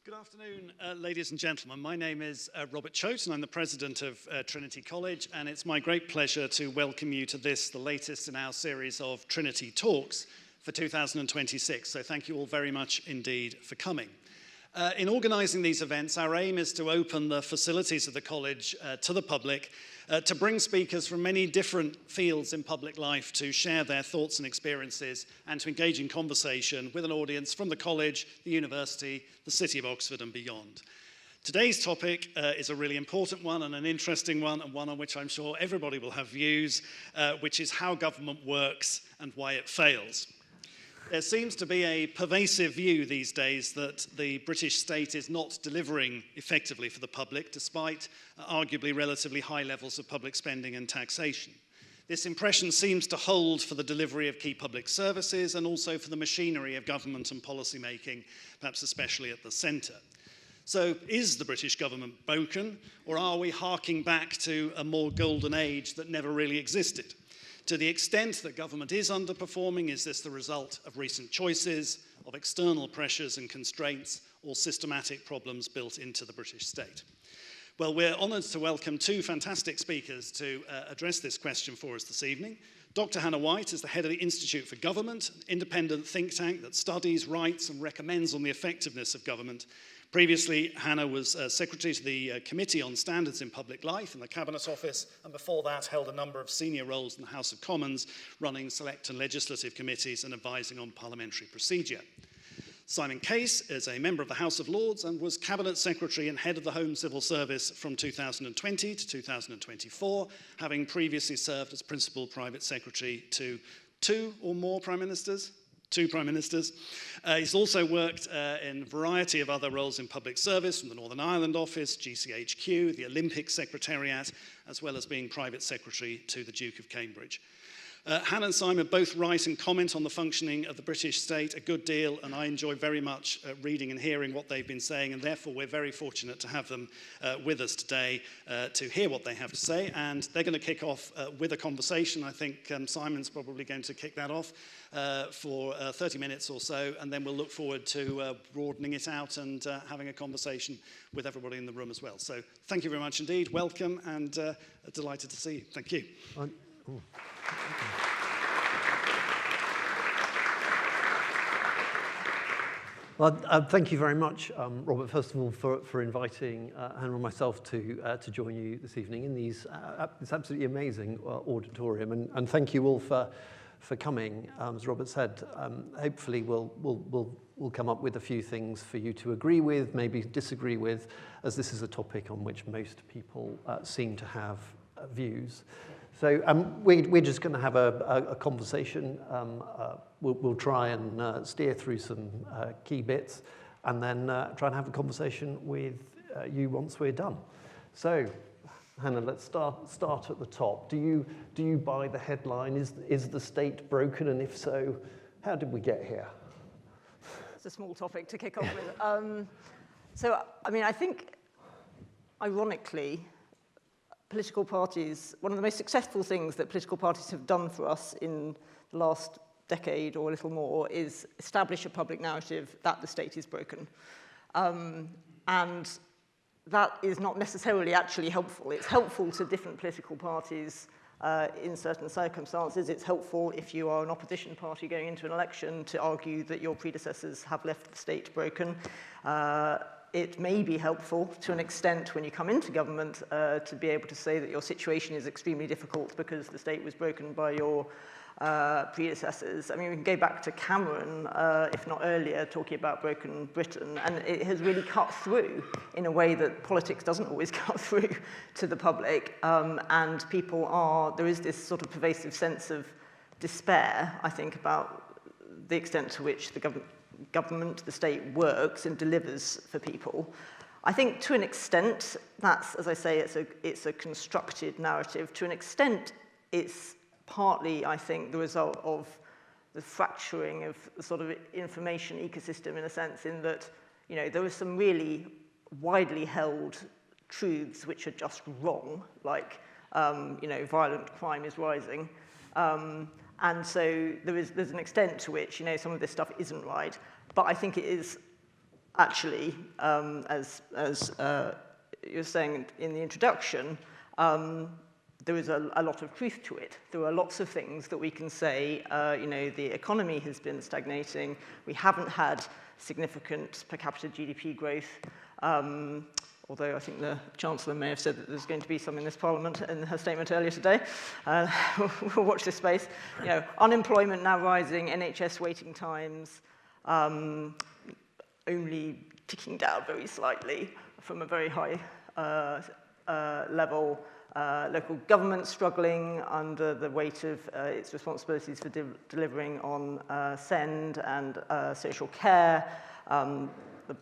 Good afternoon, ladies and gentlemen. My name is Robert Choate, and I'm the president of Trinity College, and it's my great pleasure to welcome you to this, the latest in our series of Trinity Talks for 2026. So thank you all very much indeed for coming. In organising these events, our aim is to open the facilities of the college to the public, to bring speakers from many different fields in public life to share their thoughts and experiences and to engage in conversation with an audience from the college, the university, the City of Oxford and beyond. Today's topic is a really important one and an interesting one, and one on which I'm sure everybody will have views, which is how government works and why it fails. There seems to be a pervasive view these days that the British state is not delivering effectively for the public, despite arguably relatively high levels of public spending and taxation. This impression seems to hold for the delivery of key public services and also for the machinery of government and policy making, perhaps especially at the centre. So is the British government broken, or are we harking back to a more golden age that never really existed? To the extent that government is underperforming, is this the result of recent choices, of external pressures and constraints, or systematic problems built into the British state? Well, we're honoured to welcome two fantastic speakers to address this question for us this evening. Dr. Hannah White is the head of the Institute for Government, an independent think tank that studies, writes and recommends on the effectiveness of government. Previously, Hannah was secretary to the Committee on Standards in Public Life in the Cabinet Office, and before that held a number of senior roles in the House of Commons, running select and legislative committees and advising on parliamentary procedure. Simon Case is a member of the House of Lords and was Cabinet Secretary and head of the Home Civil Service from 2020 to 2024, having previously served as Principal Private Secretary to two Prime Ministers. He's also worked in a variety of other roles in public service, from the Northern Ireland Office, GCHQ, the Olympic Secretariat, as well as being Private Secretary to the Duke of Cambridge. Hannah and Simon both write and comment on the functioning of the British state a good deal, and I enjoy very much reading and hearing what they've been saying, and therefore we're very fortunate to have them with us today to hear what they have to say. And they're going to kick off with a conversation. I think Simon's probably going to kick that off for 30 minutes or so, and then we'll look forward to broadening it out and having a conversation with everybody in the room as well. So thank you very much indeed. Welcome, and delighted to see you. Thank you. Well, thank you very much, Robert, first of all, for inviting Hannah and myself to join you this evening in this absolutely amazing auditorium. And thank you all for coming. As Robert said, hopefully we'll come up with a few things for you to agree with, maybe disagree with, as this is a topic on which most people seem to have views. So we're just going to have a conversation. We'll try and steer through some key bits, and then try and have a conversation with you once we're done. So, Hannah, let's start at the top. Do you buy the headline? Is the state broken? And if so, how did we get here? It's a small topic to kick off with. So, I mean, I think, ironically, political parties, one of the most successful things that political parties have done for us in the last decade or a little more is establish a public narrative that the state is broken. And that is not necessarily actually helpful. It's helpful to different political parties in certain circumstances. It's helpful if you are an opposition party going into an election to argue that your predecessors have left the state broken. It may be helpful to an extent when you come into government to be able to say that your situation is extremely difficult because the state was broken by your predecessors. I mean, we can go back to Cameron, if not earlier, talking about broken Britain, and it has really cut through in a way that politics doesn't always cut through to the public, and there is this sort of pervasive sense of despair, I think, about the extent to which the government, the state, works and delivers for people. I think to an extent, that's, as I say, it's a constructed narrative. To an extent, it's partly, I think, the result of the fracturing of the sort of information ecosystem, in a sense, in that, you know, there are some really widely held truths which are just wrong, like, you know, violent crime is rising. And so there's an extent to which, you know, some of this stuff isn't right. But I think it is actually, as you were saying in the introduction, there is a lot of truth to it. There are lots of things that we can say, the economy has been stagnating, we haven't had significant per capita GDP growth, although I think the Chancellor may have said that there's going to be some in this Parliament in her statement earlier today. We'll watch this space. Unemployment now rising, NHS waiting times only ticking down very slightly from a very high level. Local government struggling under the weight of its responsibilities for delivering on SEND and social care. The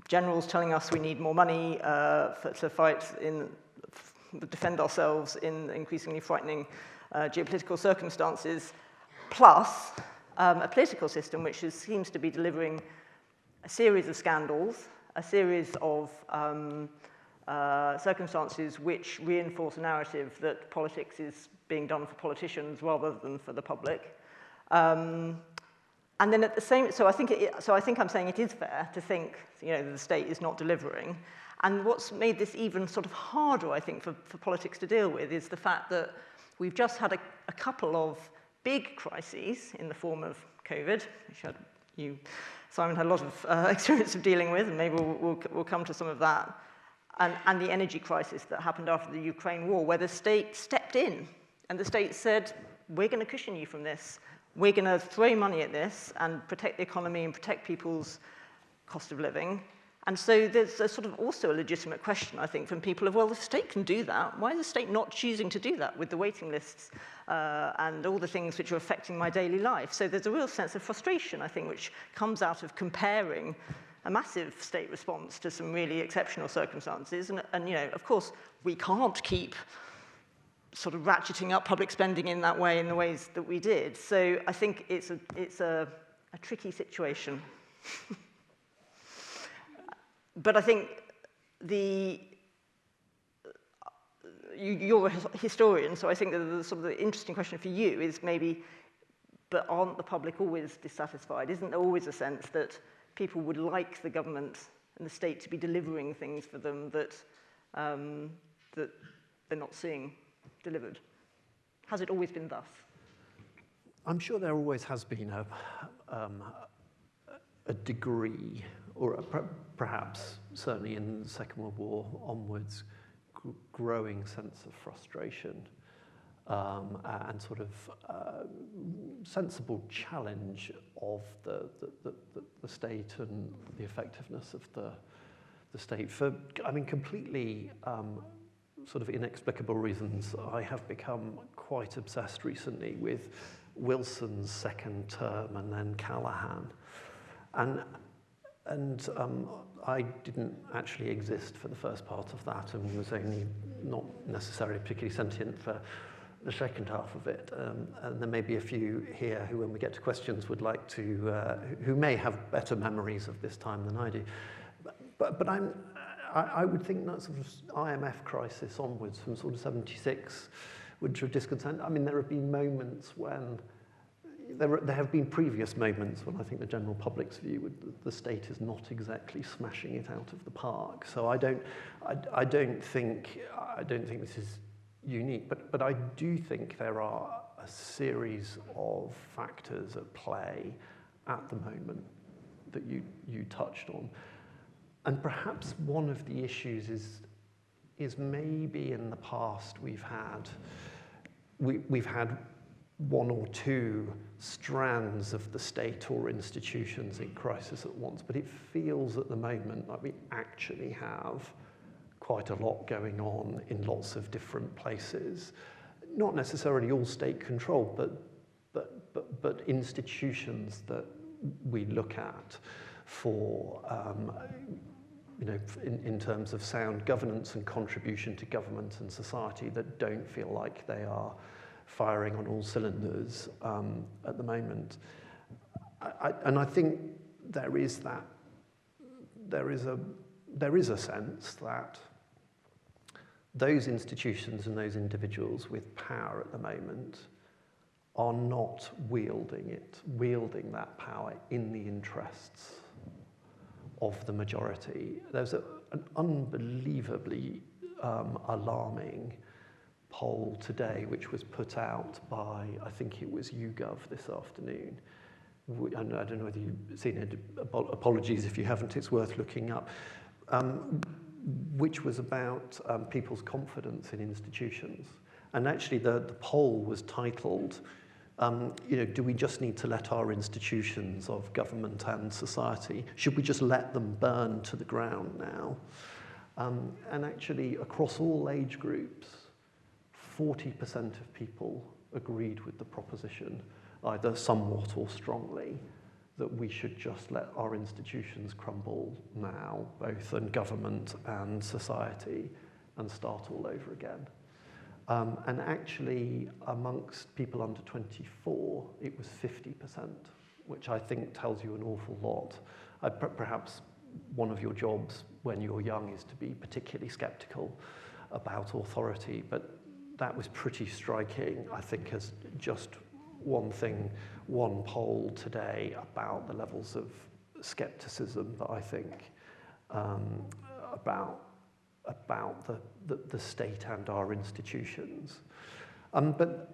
generals telling us we need more money to defend ourselves in increasingly frightening geopolitical circumstances, plus a political system which seems to be delivering a series of scandals, a series of circumstances which reinforce a narrative that politics is being done for politicians rather than for the public. And then at the same, so I think I'm saying it is fair to think, the state is not delivering. And what's made this even sort of harder, I think, for politics to deal with is the fact that we've just had a couple of big crises in the form of COVID, which Simon had a lot of experience of dealing with, and maybe we'll come to some of that. And the energy crisis that happened after the Ukraine war, where the state stepped in and the state said, we're going to cushion you from this. We're going to throw money at this and protect the economy and protect people's cost of living. And so there's a sort of also a legitimate question, I think, from people of, well, the state can do that. Why is the state not choosing to do that with the waiting lists and all the things which are affecting my daily life? So there's a real sense of frustration, I think, which comes out of comparing a massive state response to some really exceptional circumstances. And of course, we can't keep sort of ratcheting up public spending in that way, in the ways that we did. So I think it's a tricky situation. But I think you're a historian, so I think that the sort of the interesting question for you is maybe, but aren't the public always dissatisfied? Isn't there always a sense that people would like the government and the state to be delivering things for them that they're not seeing delivered? Has it always been thus? I'm sure there always has been a degree, or perhaps certainly in the Second World War onwards, growing sense of frustration and sort of sensible challenge of the state and the effectiveness of the state. For, completely sort of inexplicable reasons, I have become quite obsessed recently with Wilson's second term and then Callaghan. And I didn't actually exist for the first part of that and was only not necessarily particularly sentient for the second half of it. And there may be a few here who, when we get to questions, would like to, who may have better memories of this time than I do. But I would think that sort of IMF crisis onwards from sort of 76 would draw discontent. I mean, there have been moments when, there have been previous moments when I think the general public's view would the state is not exactly smashing it out of the park. So I don't think this is unique, but I do think there are a series of factors at play at the moment that you touched on. And perhaps one of the issues is maybe in the past we've had one or two strands of the state or institutions in crisis at once, but it feels at the moment like we actually have quite a lot going on in lots of different places. Not necessarily all state controlled, but institutions that we look at for in terms of sound governance and contribution to government and society that don't feel like they are firing on all cylinders at the moment. And I think there is a sense that those institutions and those individuals with power at the moment are not wielding that power in the interests of the majority. There's an unbelievably alarming poll today, which was put out by, I think it was YouGov this afternoon. I don't know whether you've seen it. Apologies if you haven't, it's worth looking up. Which was about people's confidence in institutions. And actually the poll was titled, do we just need to let our institutions of government and society, should we just let them burn to the ground now? And actually across all age groups, 40% of people agreed with the proposition, either somewhat or strongly, that we should just let our institutions crumble now, both in government and society, and start all over again. And actually, amongst people under 24, it was 50%, which I think tells you an awful lot. Perhaps one of your jobs when you're young is to be particularly skeptical about authority, but that was pretty striking, I think, as just one poll today about the levels of skepticism that I think about the state and our institutions. But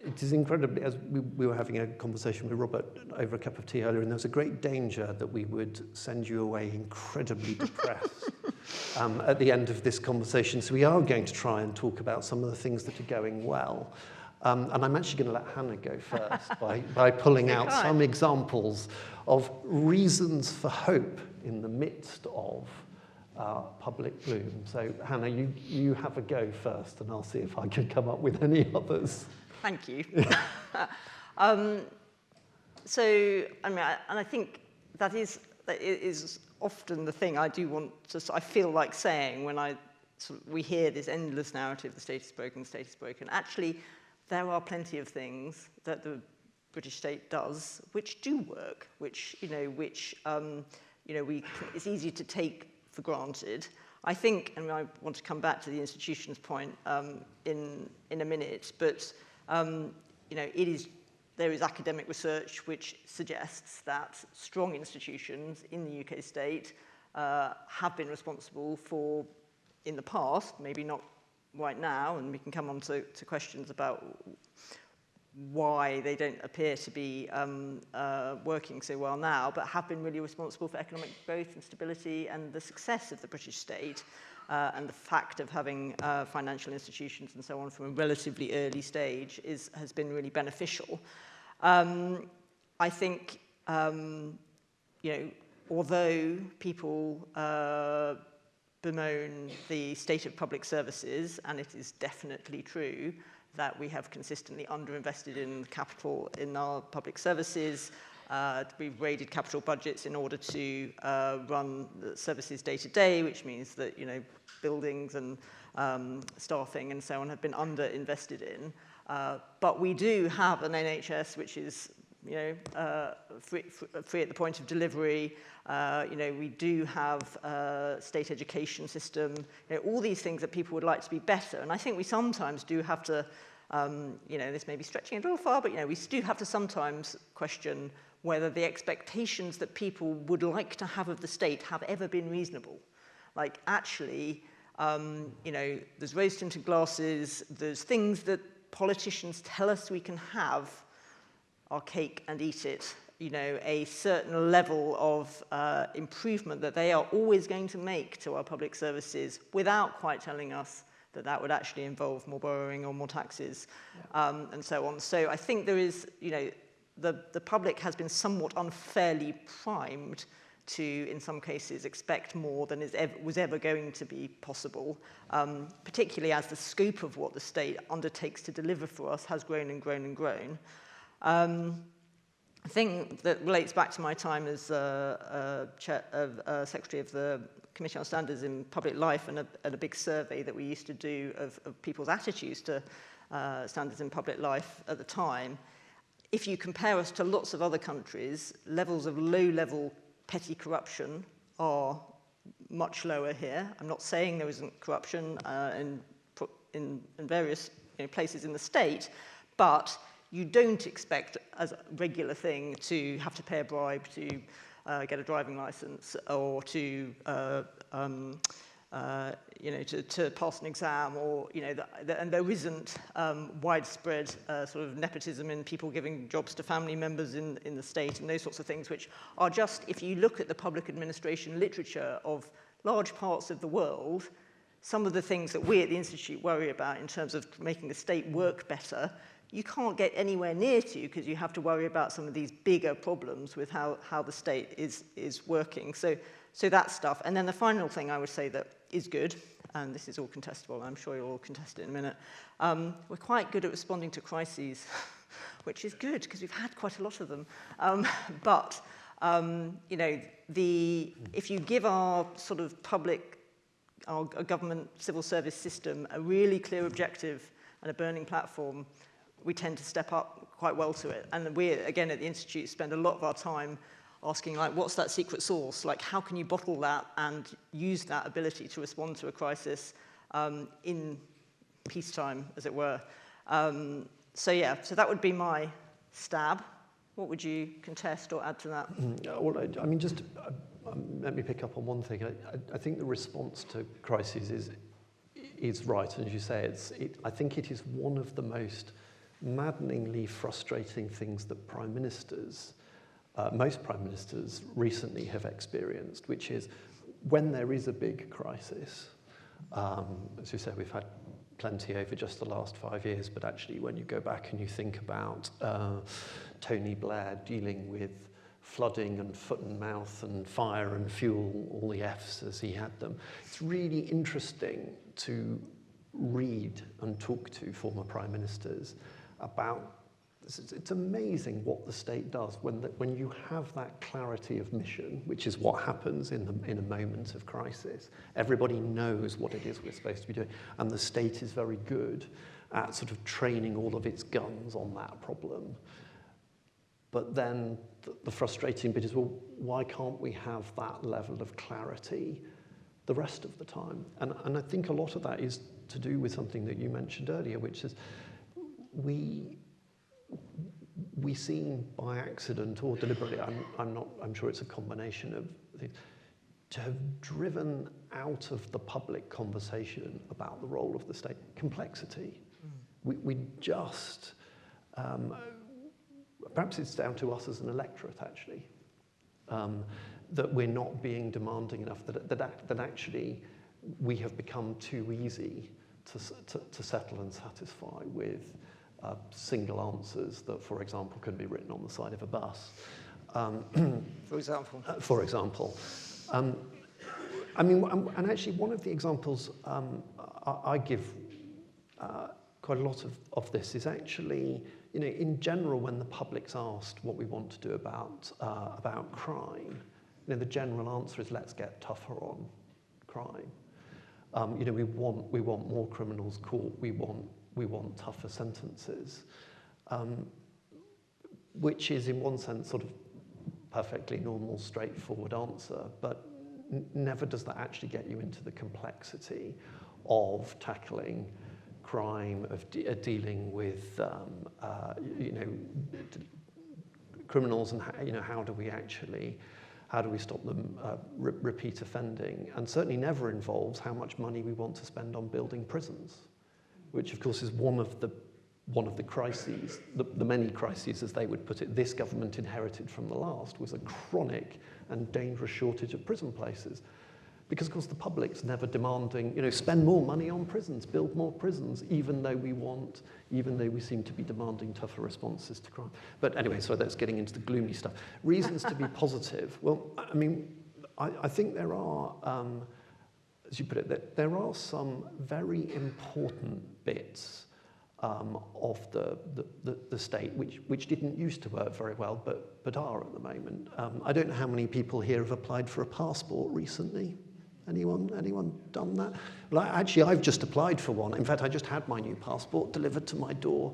it is incredibly, as we were having a conversation with Robert over a cup of tea earlier, and there was a great danger that we would send you away incredibly depressed at the end of this conversation. So we are going to try and talk about some of the things that are going well. And I'm actually going to let Hannah go first by pulling out some examples of reasons for hope in the midst of public gloom. So Hannah, you have a go first, and I'll see if I can come up with any others. Thank you. So, I mean, and I think that is often the thing I do want to, I feel like saying when we hear this endless narrative, the state is broken. Actually, there are plenty of things that the British state does which do work, which it's easy to take for granted. I think, and I want to come back to the institutions point in a minute, but there is academic research which suggests that strong institutions in the UK state have been responsible for, in the past, maybe not right now, and we can come on to questions about why they don't appear to be working so well now, but have been really responsible for economic growth and stability and the success of the British state, and the fact of having financial institutions and so on from a relatively early stage has been really beneficial. I think, although people bemoan the state of public services, and it is definitely true that we have consistently underinvested in capital in our public services. We've raided capital budgets in order to run the services day to day, which means that buildings and staffing and so on have been underinvested in. But we do have an NHS which is free at the point of delivery. We do have a state education system. All these things that people would like to be better. And I think we sometimes do have to, this may be stretching it a little far, but we do have to sometimes question whether the expectations that people would like to have of the state have ever been reasonable. Like actually, there's rose-tinted glasses, there's things that politicians tell us we can have, our cake and eat it, a certain level of improvement that they are always going to make to our public services without quite telling us that that would actually involve more borrowing or more taxes, and so on. So I think there is, the public has been somewhat unfairly primed to, in some cases, expect more than was ever going to be possible, particularly as the scope of what the state undertakes to deliver for us has grown and grown and grown. A thing that relates back to my time as Secretary of the Commission on Standards in Public Life and a big survey that we used to do of people's attitudes to standards in public life at the time. If you compare us to lots of other countries, levels of low-level petty corruption are much lower here. I'm not saying there isn't corruption in various places in the state, but you don't expect as a regular thing to have to pay a bribe to get a driving license, or to to pass an exam, or and there isn't widespread sort of nepotism in people giving jobs to family members in the state, and those sorts of things, which are just, if you look at the public administration literature of large parts of the world, some of the things that we at the Institute worry about in terms of making the state work better, you can't get anywhere near to, because you have to worry about some of these bigger problems with how the state is working. So that stuff. And then the final thing I would say that is good, and this is all contestable, I'm sure you'll all contest it in a minute, we're quite good at responding to crises, which is good, because we've had quite a lot of them. If you give our sort of our government civil service system a really clear objective and a burning platform, we tend to step up quite well to it. And we, again, at the Institute, spend a lot of our time asking, like, what's that secret sauce? Like, how can you bottle that and use that ability to respond to a crisis in peacetime, as it were? So that would be my stab. What would you contest or add to that? Well, I mean, just let me pick up on one thing. I think the response to crises is right, and as you say, I think it is one of the most maddeningly frustrating things that prime ministers, most prime ministers recently have experienced, which is when there is a big crisis, as you say, we've had plenty over just the last 5 years, but actually when you go back and you think about Tony Blair dealing with flooding and foot and mouth and fire and fuel, all the Fs as he had them, it's really interesting to read and talk to former prime ministers about this. It's amazing what the state does when you have that clarity of mission, which is what happens in a moment of crisis. Everybody knows what it is we're supposed to be doing, and the state is very good at sort of training all of its guns on that problem. But then the frustrating bit is, well, why can't we have that level of clarity the rest of the time? And I think a lot of that is to do with something that you mentioned earlier, which is we seem by accident or deliberately, I'm sure it's a combination of things, to have driven out of the public conversation about the role of the state complexity. We just, perhaps it's down to us as an electorate actually, that we're not being demanding enough, that actually we have become too easy to settle and satisfy with single answers that, for example, can be written on the side of a bus. For example. I mean, and actually one of the examples I give quite a lot of this is actually, in general, when the public's asked what we want to do about crime, the general answer is let's get tougher on crime. We want more criminals caught. We want tougher sentences, which is in one sense sort of perfectly normal, straightforward answer, but never does that actually get you into the complexity of tackling crime, of dealing with criminals, and how do we stop them repeat offending, and certainly never involves how much money we want to spend on building prisons, which of course is one of the crises, the many crises, as they would put it, this government inherited from the last, was a chronic and dangerous shortage of prison places. Because of course the public's never demanding, spend more money on prisons, build more prisons, even though we seem to be demanding tougher responses to crime. But anyway, so that's getting into the gloomy stuff. Reasons to be positive. Well, I mean, I think there are, as you put it, there are some very important bits of the state which didn't used to work very well, but are at the moment. I don't know how many people here have applied for a passport recently. Anyone done that? Well, actually, I've just applied for one. In fact, I just had my new passport delivered to my door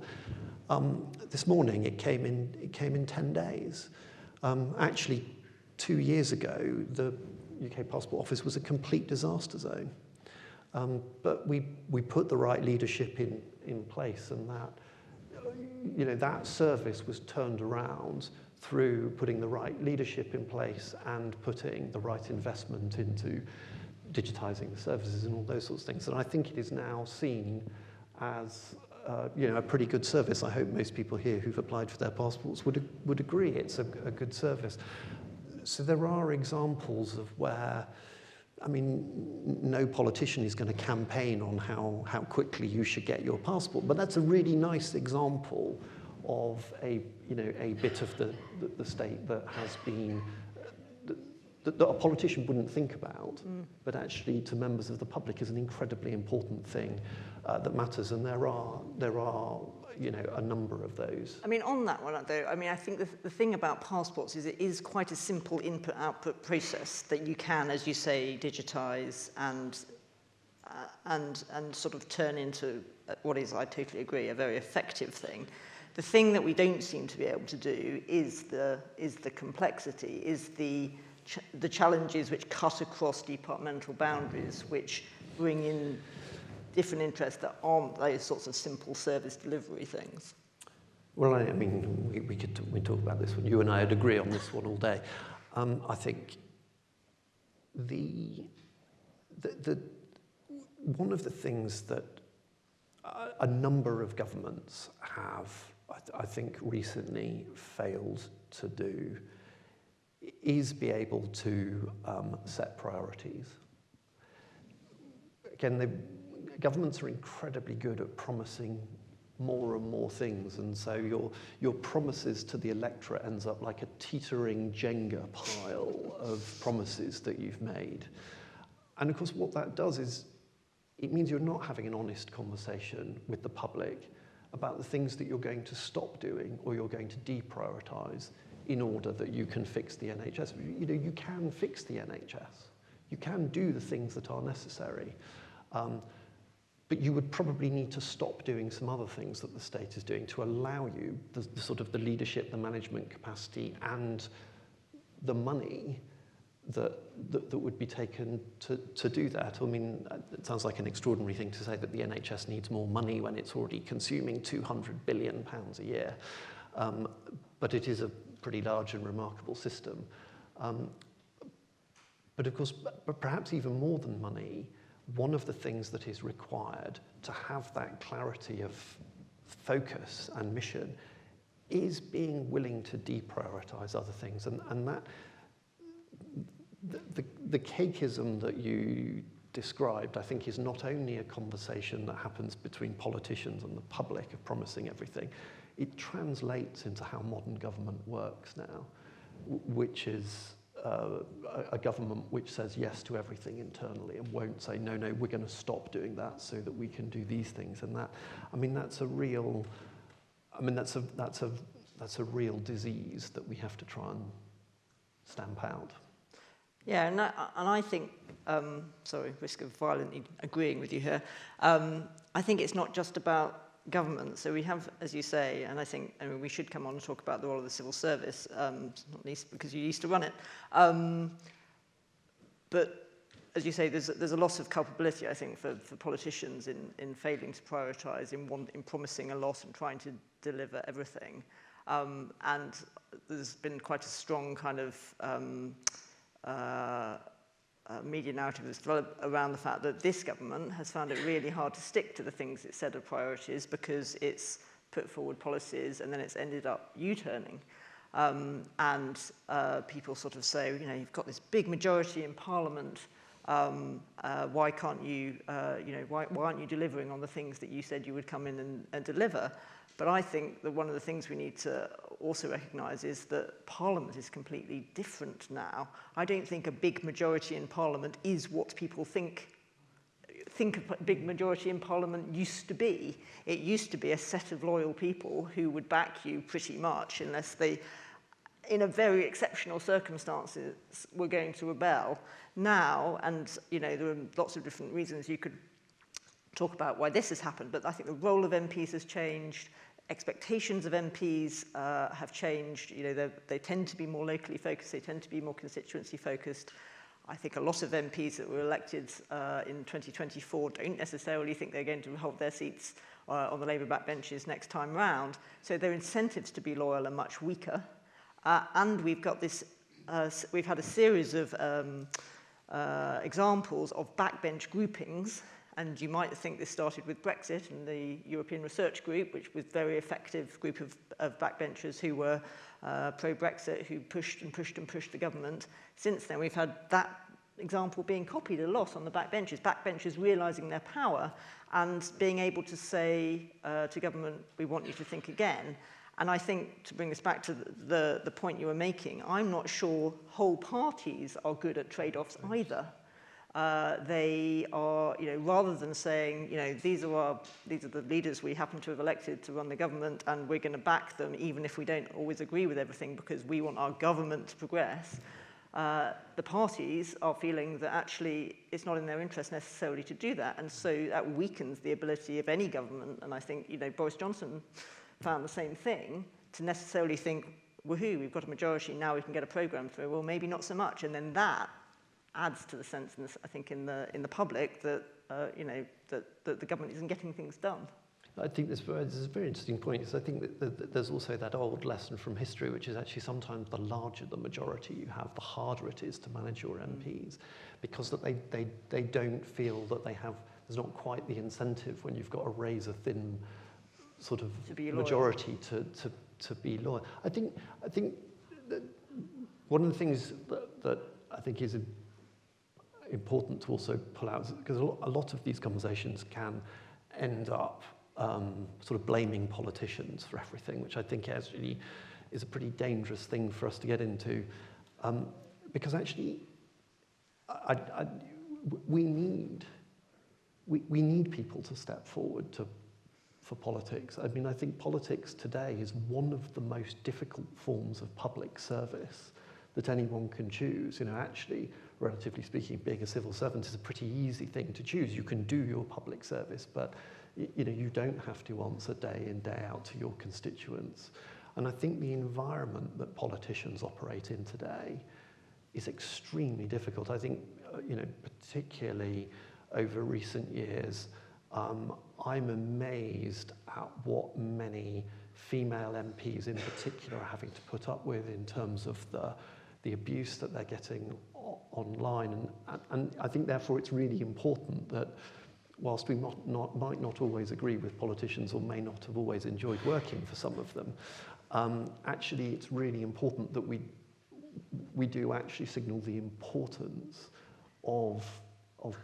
this morning. It came in 10 days. Actually, 2 years ago, the UK Passport Office was a complete disaster zone. But we put the right leadership in place, and that service was turned around through putting the right leadership in place and putting the right investment into digitising the services and all those sorts of things. And I think it is now seen as a pretty good service. I hope most people here who've applied for their passports would agree it's a good service. So there are examples of where, I mean, no politician is going to campaign on how quickly you should get your passport, but that's a really nice example of a bit of the state that has been that a politician wouldn't think about, but actually to members of the public is an incredibly important thing that matters, and there are a number of those. I mean, on that one, though, I mean, I think the thing about passports is it is quite a simple input-output process that you can, as you say, digitise and sort of turn into what is, I totally agree, a very effective thing. The thing that we don't seem to be able to do is the complexity, is the challenges which cut across departmental boundaries, which bring in different interests that aren't those sorts of simple service delivery things. Well, I mean, we talk about this one. You and I would agree on this one all day. I think the one of the things that a number of governments have, I think, recently failed to do is be able to set priorities. Again, governments are incredibly good at promising more and more things, and so your promises to the electorate ends up like a teetering Jenga pile of promises that you've made. And of course what that does is it means you're not having an honest conversation with the public about the things that you're going to stop doing or you're going to deprioritise in order that you can fix the NHS. You can fix the NHS. You can do the things that are necessary. But you would probably need to stop doing some other things that the state is doing to allow you the sort of the leadership, the management capacity, and the money that would be taken to do that. I mean, it sounds like an extraordinary thing to say that the NHS needs more money when it's already consuming £200 billion a year. But it is a pretty large and remarkable system. But of course, perhaps even more than money, one of the things that is required to have that clarity of focus and mission is being willing to deprioritise other things. And that the cakeism that you described, I think, is not only a conversation that happens between politicians and the public of promising everything, it translates into how modern government works now, which is a government which says yes to everything internally and won't say, no, we're going to stop doing that so that we can do these things. And that, I mean, that's a real disease that we have to try and stamp out. Yeah, and I think, sorry, risk of violently agreeing with you here, I think it's not just about government. So we have, as you say, and I think we should come on and talk about the role of the civil service, not least because you used to run it. But as you say, there's a loss of culpability, I think, for politicians in failing to prioritise, in promising a lot and trying to deliver everything. And there's been quite a strong kind of media narrative that's developed around the fact that this government has found it really hard to stick to the things it said are priorities because it's put forward policies and then it's ended up U-turning. And people sort of say, you've got this big majority in Parliament, why can't you, why aren't you delivering on the things that you said you would come in and deliver? But I think that one of the things we need to also recognise is that Parliament is completely different now. I don't think a big majority in Parliament is what people think a big majority in Parliament used to be. It used to be a set of loyal people who would back you pretty much unless they, in a very exceptional circumstances, were going to rebel. Now, and there are lots of different reasons you could talk about why this has happened, but I think the role of MPs has changed. Expectations of MPs have changed. They tend to be more locally focused. They tend to be more constituency focused. I think a lot of MPs that were elected in 2024 don't necessarily think they're going to hold their seats on the Labour backbenches next time round. So their incentives to be loyal are much weaker. And we've got this, we've had a series of examples of backbench groupings. And you might think this started with Brexit and the European Research Group, which was a very effective group of backbenchers who were pro-Brexit, who pushed and pushed and pushed the government. Since then, we've had that example being copied a lot on the backbenchers realising their power and being able to say to government, we want you to think again. And I think, to bring this back to the point you were making, I'm not sure whole parties are good at trade-offs either. They are, rather than saying, these are the leaders we happen to have elected to run the government and we're going to back them even if we don't always agree with everything because we want our government to progress, the parties are feeling that actually it's not in their interest necessarily to do that. And so that weakens the ability of any government. And I think, Boris Johnson found the same thing, to necessarily think, woohoo, we've got a majority, now we can get a programme through. Well, maybe not so much. And then that adds to the sense, I think, in the public that, that the government isn't getting things done. I think this is a very interesting point, because I think that there's also that old lesson from history, which is actually sometimes the larger the majority you have, the harder it is to manage your MPs, because that they don't feel that there's not quite the incentive when you've got a razor-thin sort of majority to be loyal. I think that one of the things that I think is important to also pull out, because a lot of these conversations can end up sort of blaming politicians for everything, which I think actually is a pretty dangerous thing for us to get into, because actually we need people to step forward for politics. I mean, I think politics today is one of the most difficult forms of public service that anyone can choose. Actually, relatively speaking, being a civil servant is a pretty easy thing to choose. You can do your public service, but you don't have to answer day in, day out to your constituents. And I think the environment that politicians operate in today is extremely difficult. I think, particularly over recent years, I'm amazed at what many female MPs in particular are having to put up with in terms of the abuse that they're getting online. And I think, therefore, it's really important that whilst we might not always agree with politicians or may not have always enjoyed working for some of them, actually it's really important that we do actually signal the importance of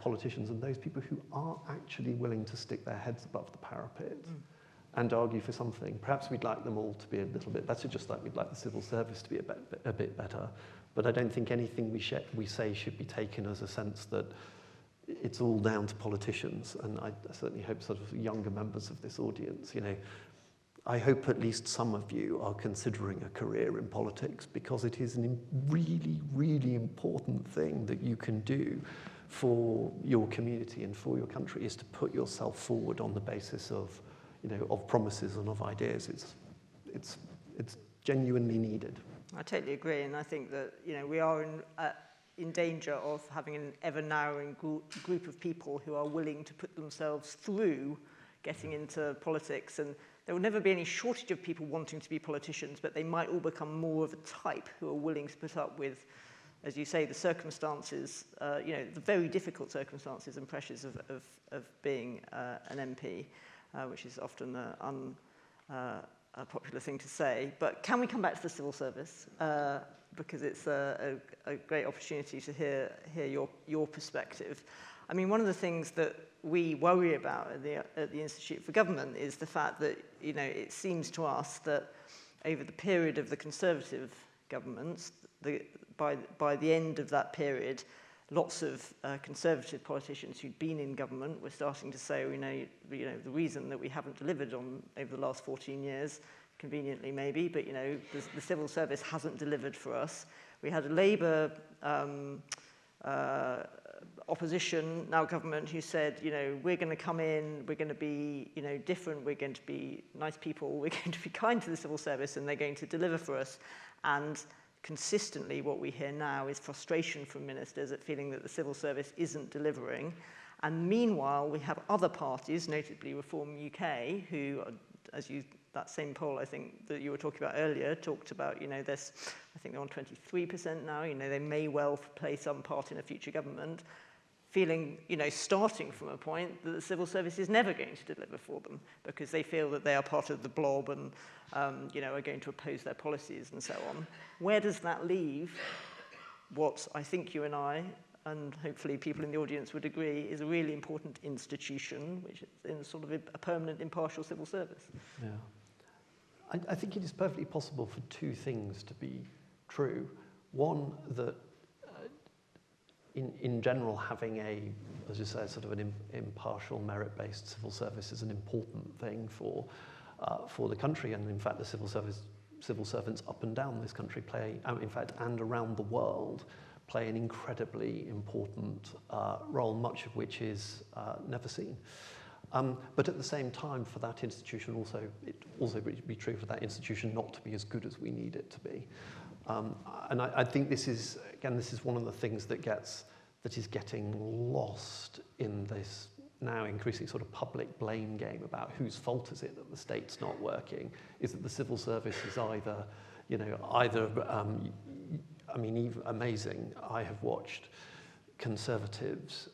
politicians and those people who are actually willing to stick their heads above the parapet and argue for something. Perhaps we'd like them all to be a little bit better, just like we'd like the civil service to be a bit better. But I don't think anything we say should be taken as a sense that it's all down to politicians. And I certainly hope sort of younger members of this audience, I hope at least some of you are considering a career in politics, because it is a really, really important thing that you can do for your community and for your country, is to put yourself forward on the basis of, of promises and of ideas. It's genuinely needed. I totally agree, and I think that we are in danger of having an ever-narrowing group of people who are willing to put themselves through getting into politics, and there will never be any shortage of people wanting to be politicians, but they might all become more of a type who are willing to put up with, as you say, the circumstances, the very difficult circumstances and pressures of being an MP, which is often a popular thing to say. But can we come back to the civil service? Because it's a great opportunity to hear your perspective. I mean, one of the things that we worry about at the Institute for Government is the fact that, it seems to us that over the period of the Conservative governments, by the end of that period, lots of Conservative politicians who'd been in government were starting to say, the reason that we haven't delivered on over the last 14 years, conveniently maybe, but the civil service hasn't delivered for us. We had a Labour opposition, now government, who said, we're going to come in, we're going to be, different, we're going to be nice people, we're going to be kind to the civil service, and they're going to deliver for us. And consistently what we hear now is frustration from ministers at feeling that the civil service isn't delivering. And meanwhile, we have other parties, notably Reform UK, who, as you that same poll, I think, that you were talking about earlier, talked about, this, I think they're on 23% now, they may well play some part in a future government, feeling, starting from a point that the civil service is never going to deliver for them because they feel that they are part of the blob and, are going to oppose their policies and so on. Where does that leave what I think you and I, and hopefully people in the audience would agree, is a really important institution, which is in sort of a permanent impartial civil service? Yeah. I think it is perfectly possible for two things to be true. One, that in general, having as you say, sort of an impartial, merit-based civil service is an important thing for the country, and in fact, the civil servants up and down this country play, in fact, and around the world, play an incredibly important role, much of which is never seen. But at the same time, for that institution it also be true for that institution not to be as good as we need it to be. And I think this is one of the things that is getting lost in this now increasing sort of public blame game about whose fault is it that the state's not working, is that the civil service is either even amazing. I have watched Conservatives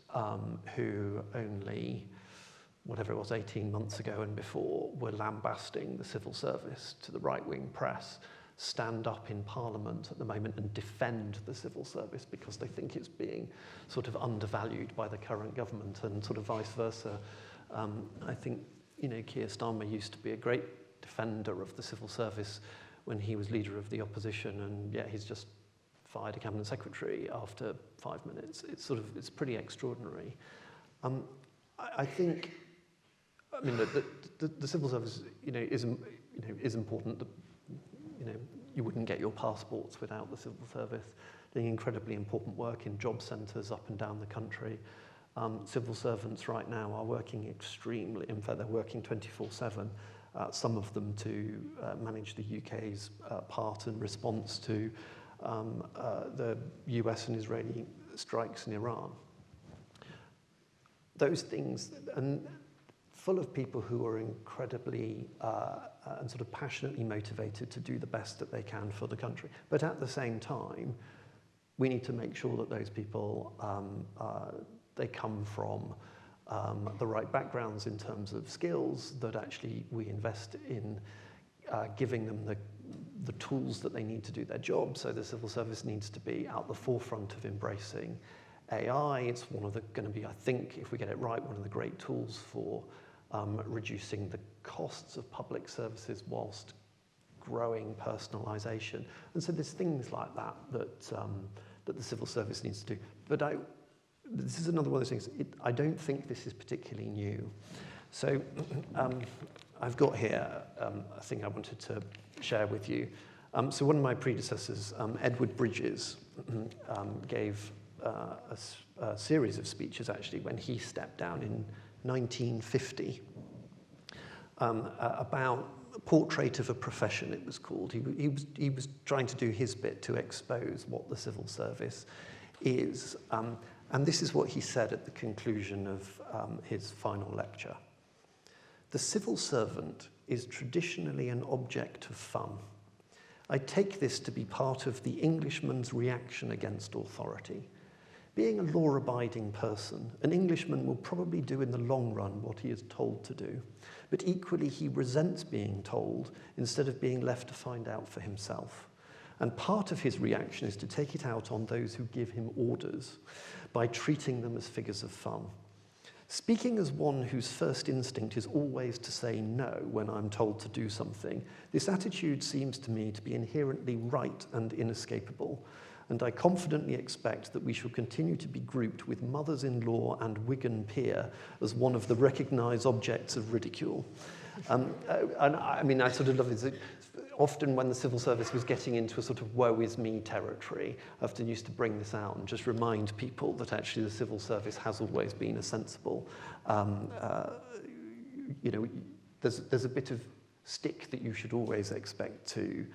who only, whatever it was, 18 months ago and before, were lambasting the civil service to the right-wing press, stand up in Parliament at the moment and defend the civil service because they think it's being sort of undervalued by the current government, and sort of vice versa. I think, Keir Starmer used to be a great defender of the civil service when he was leader of the opposition, and yet he's just fired a cabinet secretary after 5 minutes. It's pretty extraordinary. I think, the civil service, is important. You wouldn't get your passports without the civil service. Doing incredibly important work in job centres up and down the country. Civil servants right now are working extremely, in fact, they're working 24/7. Some of them to manage the UK's part and response to the US and Israeli strikes in Iran. Those things, and full of people who are incredibly and sort of passionately motivated to do the best that they can for the country. But at the same time, we need to make sure that those people, they come from the right backgrounds in terms of skills, that actually we invest in giving them the tools that they need to do their job. So the civil service needs to be at the forefront of embracing AI. It's going to be, I think, if we get it right, one of the great tools for reducing the costs of public services whilst growing personalisation. And so there's things like that that the civil service needs to do. But this is another one of those things. I don't think this is particularly new. So I've got here a thing I wanted to share with you. So one of my predecessors, Edward Bridges, gave a series of speeches, actually, when he stepped down in 1950, about a portrait of a profession, it was called. He was trying to do his bit to expose what the civil service is. And this is what he said at the conclusion of his final lecture. The civil servant is traditionally an object of fun. I take this to be part of the Englishman's reaction against authority. Being a law-abiding person, an Englishman will probably do in the long run what he is told to do, but equally he resents being told instead of being left to find out for himself. And part of his reaction is to take it out on those who give him orders by treating them as figures of fun. Speaking as one whose first instinct is always to say no when I'm told to do something, this attitude seems to me to be inherently right and inescapable, and I confidently expect that we shall continue to be grouped with mothers-in-law and Wigan Pier as one of the recognised objects of ridicule. And I sort of love this. Often when the civil service was getting into a sort of woe is me territory, I often used to bring this out and just remind people that actually the civil service has always been a sensible, there's a bit of stick that you should always expect to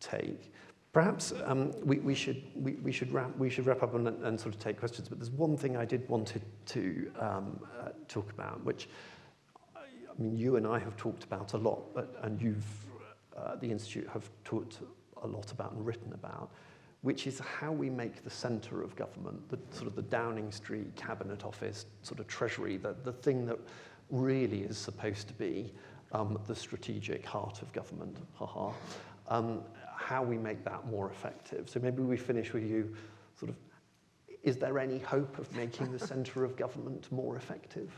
take. Perhaps we should wrap up and sort of take questions, but there's one thing I did want to talk about, which I mean, you and I have talked about a lot, and the Institute have talked a lot about and written about, which is how we make the centre of government, the sort of the Downing Street Cabinet Office, sort of Treasury, the thing that really is supposed to be the strategic heart of government, how we make that more effective. So maybe we finish with you, sort of, is there any hope of making the centre of government more effective?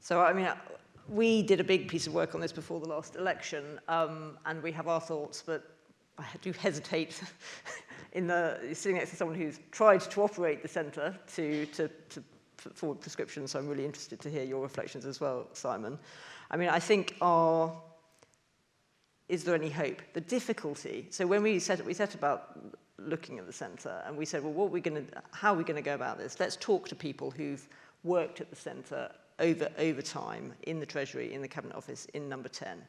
So, I mean, we did a big piece of work on this before the last election, and we have our thoughts, but I do hesitate sitting next to someone who's tried to operate the centre to put forward prescriptions, so I'm really interested to hear your reflections as well, Simon. I mean, I think is there any hope? The difficulty, so when we set about looking at the centre, and we said, well, how are we going to go about this? Let's talk to people who've worked at the centre over time in the Treasury, in the Cabinet Office, in Number 10.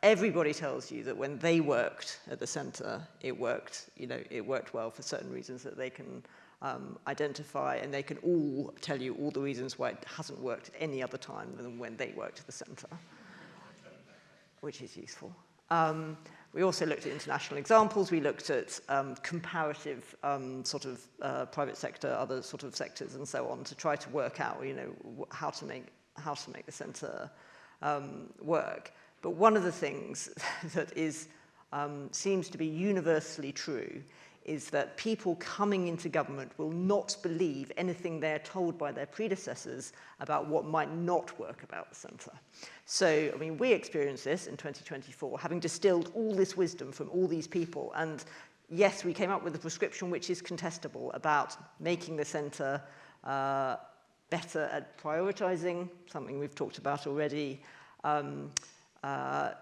Everybody tells you that when they worked at the centre, it worked well for certain reasons that they can identify, and they can all tell you all the reasons why it hasn't worked at any other time than when they worked at the centre, which is useful. We also looked at international examples. We looked at comparative private sector, other sort of sectors, and so on, to try to work out, how to make the centre work. But one of the things that seems to be universally true is that people coming into government will not believe anything they're told by their predecessors about what might not work about the centre. So, I mean, we experienced this in 2024, having distilled all this wisdom from all these people. And yes, we came up with a prescription which is contestable about making the centre better at prioritising, something we've talked about already,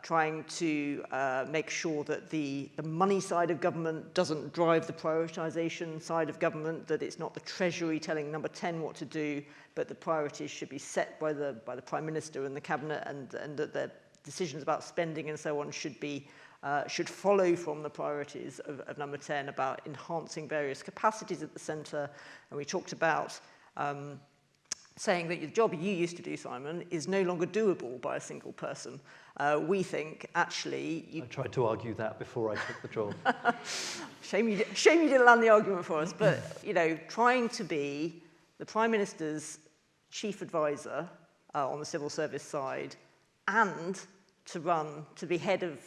trying to make sure that the money side of government doesn't drive the prioritisation side of government, that it's not the Treasury telling Number 10 what to do, but the priorities should be set by the Prime Minister and the Cabinet, and that the decisions about spending and so on should follow from the priorities of Number 10 about enhancing various capacities at the centre. And we talked about saying that the job you used to do, Simon, is no longer doable by a single person. We think, actually... I tried to argue that before I took the job. Shame you didn't land the argument for us. But, trying to be the Prime Minister's chief advisor on the civil service side, and to be head of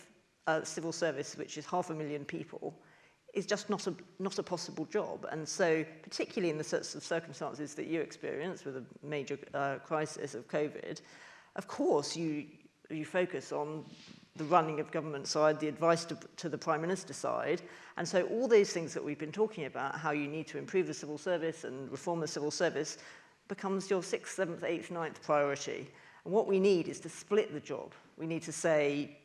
civil service, which is 500,000 people, is just not a possible job. And so, particularly in the sorts of circumstances that you experienced with a major crisis of COVID, of course you focus on the running of government side, the advice to the Prime Minister side. And so all those things that we've been talking about, how you need to improve the civil service and reform the civil service, becomes your 6th, 7th, 8th, 9th priority. And what we need is to split the job. We need to say,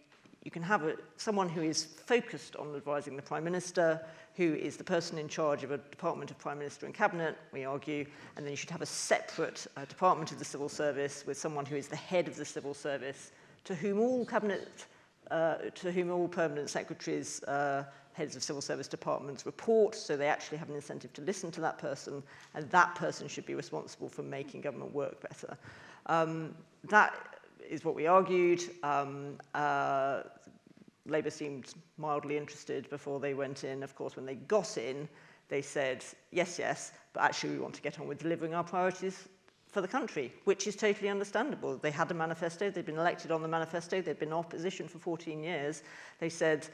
you can have someone who is focused on advising the Prime Minister, who is the person in charge of a department of Prime Minister and Cabinet, we argue, and then you should have a separate department of the civil service with someone who is the head of the civil service, to whom all permanent secretaries, heads of civil service departments report, so they actually have an incentive to listen to that person, and that person should be responsible for making government work better. That is what we argued. Labour seemed mildly interested before they went in. Of course, when they got in, they said, yes, but actually we want to get on with delivering our priorities for the country, which is totally understandable. They had a manifesto, they'd been elected on the manifesto, they'd been in opposition for 14 years. They said,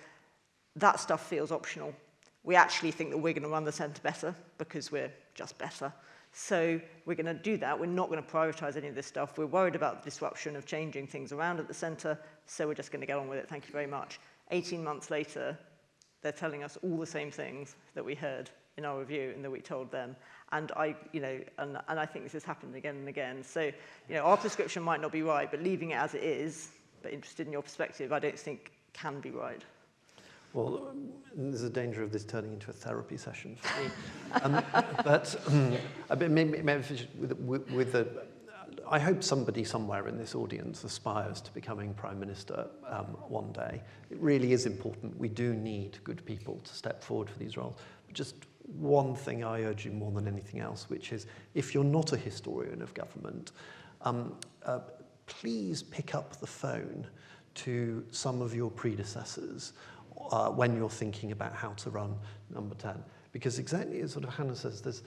that stuff feels optional. We actually think that we're going to run the centre better because we're just better. So we're going to do that. We're not going to prioritise any of this stuff. We're worried about the disruption of changing things around at the centre, so we're just going to get on with it. Thank you very much. 18 months later, they're telling us all the same things that we heard in our review and that we told them. And I think this has happened again and again. So, our prescription might not be right, but leaving it as it is, but interested in your perspective, I don't think can be right. Well, there's a danger of this turning into a therapy session for me. I hope somebody somewhere in this audience aspires to becoming Prime Minister one day. It really is important. We do need good people to step forward for these roles. But just one thing I urge you more than anything else, which is if you're not a historian of government, please pick up the phone to some of your predecessors when you're thinking about how to run Number 10. Because exactly as sort of Hannah says, there's,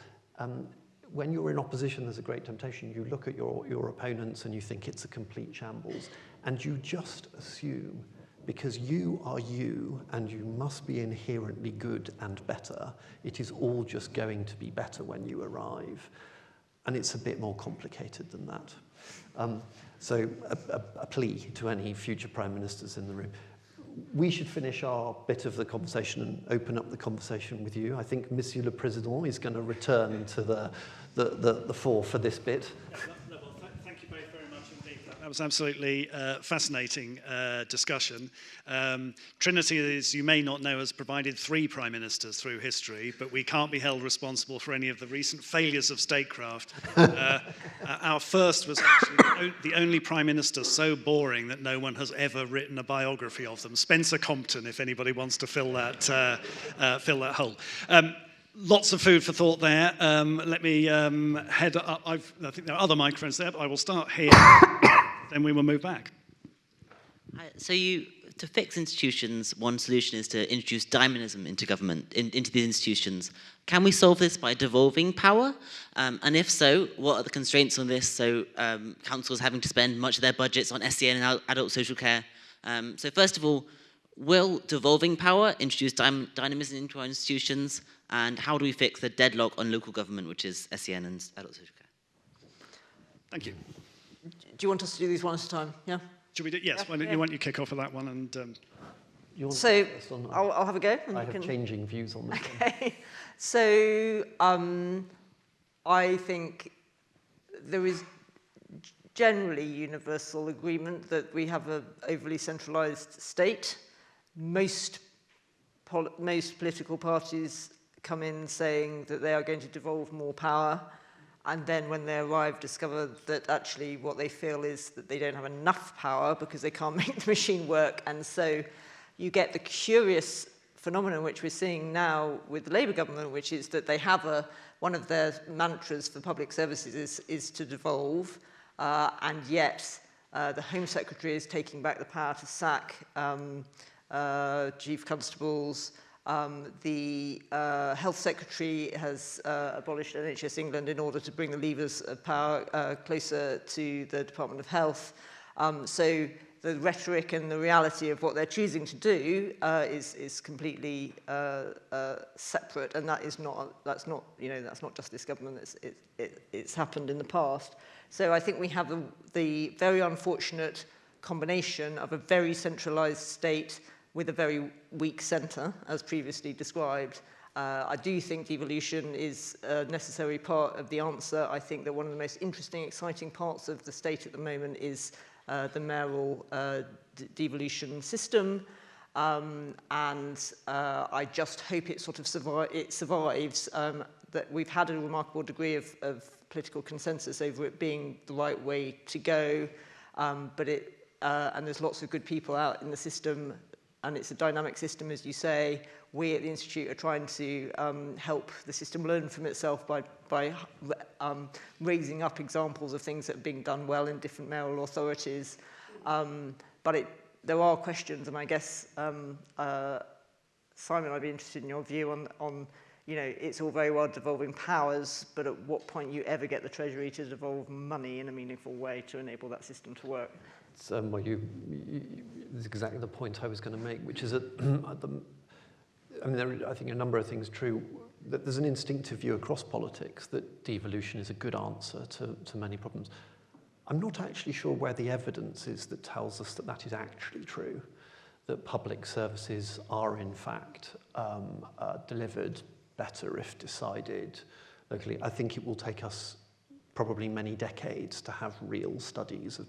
when you're in opposition, there's a great temptation. You look at your opponents and you think it's a complete shambles. And you just assume, because you are you and you must be inherently good and better, it is all just going to be better when you arrive. And it's a bit more complicated than that. So a plea to any future prime ministers in the room. We should finish our bit of the conversation and open up the conversation with you. I think Monsieur le Président is going to return to the fore for this bit. Well, thank you both very much indeed. That was absolutely fascinating discussion. Trinity, as you may not know, has provided 3 prime ministers through history, but we can't be held responsible for any of the recent failures of statecraft. Our first was actually the only prime minister so boring that no one has ever written a biography of them. Spencer Compton, if anybody wants to fill that hole. Lots of food for thought there. Let me head up. I think there are other microphones there, but I will start here. Then we will move back. To fix institutions, one solution is to introduce dynamism into government, into these institutions. Can we solve this by devolving power? And if so, what are the constraints on this? So councils having to spend much of their budgets on SEN and adult social care. So first of all, will devolving power introduce dynamism into our institutions? And how do we fix the deadlock on local government, which is SEN and adult social care? Thank you. Do you want us to do these one at a time? Yeah? Should we do? Yes. Why don't you kick off with that one? And so I'll have a go. And I have changing views on this. Okay. So I think there is generally universal agreement that we have an overly centralised state. Most political parties come in saying that they are going to devolve more power, and then when they arrive discover that actually what they feel is that they don't have enough power because they can't make the machine work. And so you get the curious phenomenon which we're seeing now with the Labour government, which is that they have one of their mantras for public services is to devolve, and yet the Home Secretary is taking back the power to sack chief constables. The Health Secretary has abolished NHS England in order to bring the levers of power closer to the Department of Health. So the rhetoric and the reality of what they're choosing to do is completely separate, and that's not just this government. It's happened in the past. So I think we have the very unfortunate combination of a very centralised state with a very weak centre, as previously described. I do think devolution is a necessary part of the answer. I think that one of the most interesting, exciting parts of the state at the moment is the mayoral devolution system. And I just hope it sort of survives, that we've had a remarkable degree of political consensus over it being the right way to go. And there's lots of good people out in the system, and it's a dynamic system, as you say. We at the Institute are trying to help the system learn from itself by raising up examples of things that are being done well in different mayoral authorities. But there are questions, and I guess, Simon, I'd be interested in your view on it's all very well devolving powers, but at what point you ever get the Treasury to devolve money in a meaningful way to enable that system to work? Well, it's exactly the point I was going to make, which is that I think a number of things true. That there's an instinctive view across politics that devolution is a good answer to many problems. I'm not actually sure where the evidence is that tells us that that is actually true, that public services are in fact delivered better if decided locally. I think it will take us probably many decades to have real studies of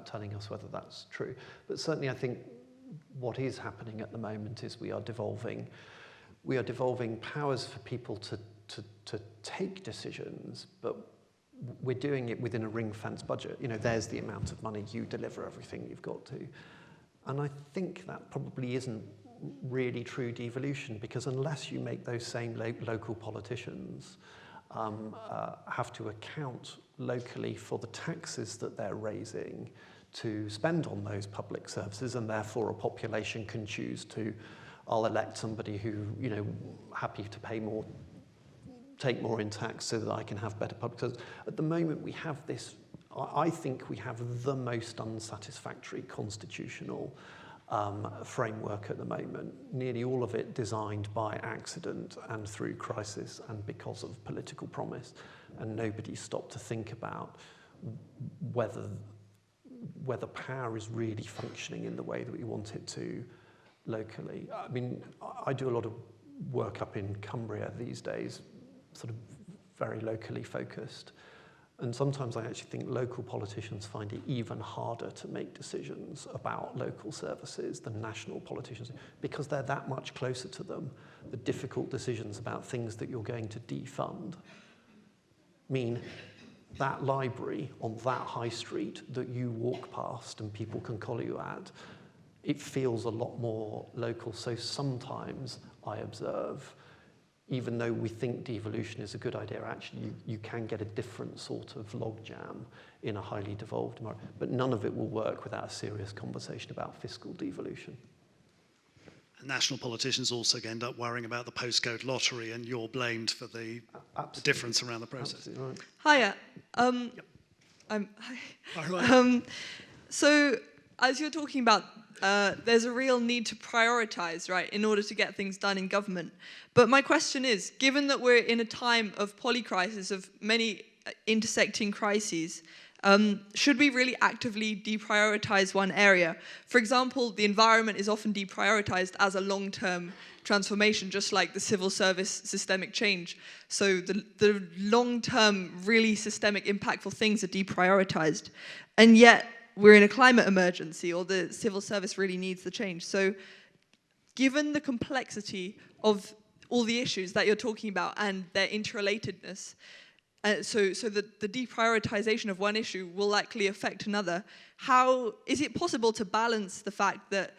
telling us whether that's true. But certainly I think what is happening at the moment is we are devolving powers for people to take decisions, but we're doing it within a ring-fenced budget. There's the amount of money, you deliver everything you've got to. And I think that probably isn't really true devolution, because unless you make those same local politicians have to account locally for the taxes that they're raising to spend on those public services, and therefore a population can choose to, I'll elect somebody who, you know, happy to pay more, take more in tax so that I can have better public service. At the moment we have this, I think we have the most unsatisfactory constitutional framework at the moment, nearly all of it designed by accident and through crisis and because of political promise, and nobody stopped to think about whether power is really functioning in the way that we want it to locally. I mean, I do a lot of work up in Cumbria these days, sort of very locally focused. And sometimes I actually think local politicians find it even harder to make decisions about local services than national politicians, because they're that much closer to them. The difficult decisions about things that you're going to defund mean that library on that high street that you walk past and people can call you at, it feels a lot more local. So sometimes I observe, even though we think devolution is a good idea, actually you can get a different sort of logjam in a highly devolved environment. But none of it will work without a serious conversation about fiscal devolution. And national politicians also end up worrying about the postcode lottery, and you're blamed for the difference around the process. Right. Hiya. Right. So, as you're talking about, there's a real need to prioritize, right, in order to get things done in government. But my question is, given that we're in a time of polycrisis, of many intersecting crises, should we really actively deprioritize one area? For example, the environment is often deprioritized as a long-term transformation, just like the civil service systemic change. So the long-term, really systemic, impactful things are deprioritized. And yet, we're in a climate emergency, or the civil service really needs the change. So given the complexity of all the issues that you're talking about and their interrelatedness, so the deprioritization of one issue will likely affect another, how is it possible to balance the fact that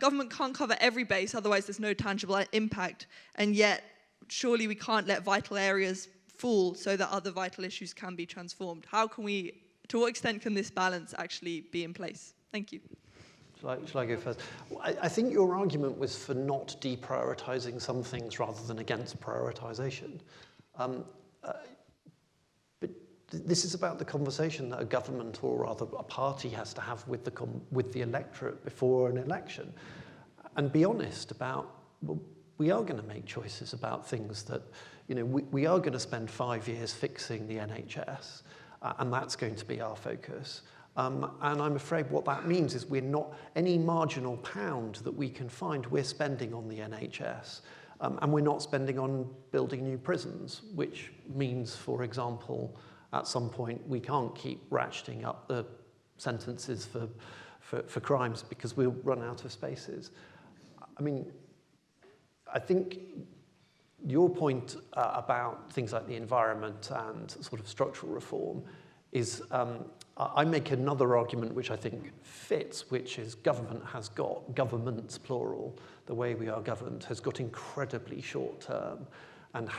government can't cover every base, otherwise there's no tangible impact, and yet surely we can't let vital areas fall so that other vital issues can be transformed? To what extent can this balance actually be in place? Thank you. Shall I go first? I think your argument was for not deprioritizing some things rather than against prioritization. But this is about the conversation that a government, or rather a party, has to have with the electorate before an election. And be honest about, well, we are going to make choices about things that, you know, we are going to spend 5 years fixing the NHS. And that's going to be our focus. And I'm afraid what that means is we're not, any marginal pound that we can find, we're spending on the NHS. And we're not spending on building new prisons, which means, for example, at some point we can't keep ratcheting up the sentences for crimes because we'll run out of spaces. I mean, I think your point about things like the environment and sort of structural reform is, I make another argument which I think fits, which is governments plural, the way we are governed, has got incredibly short term and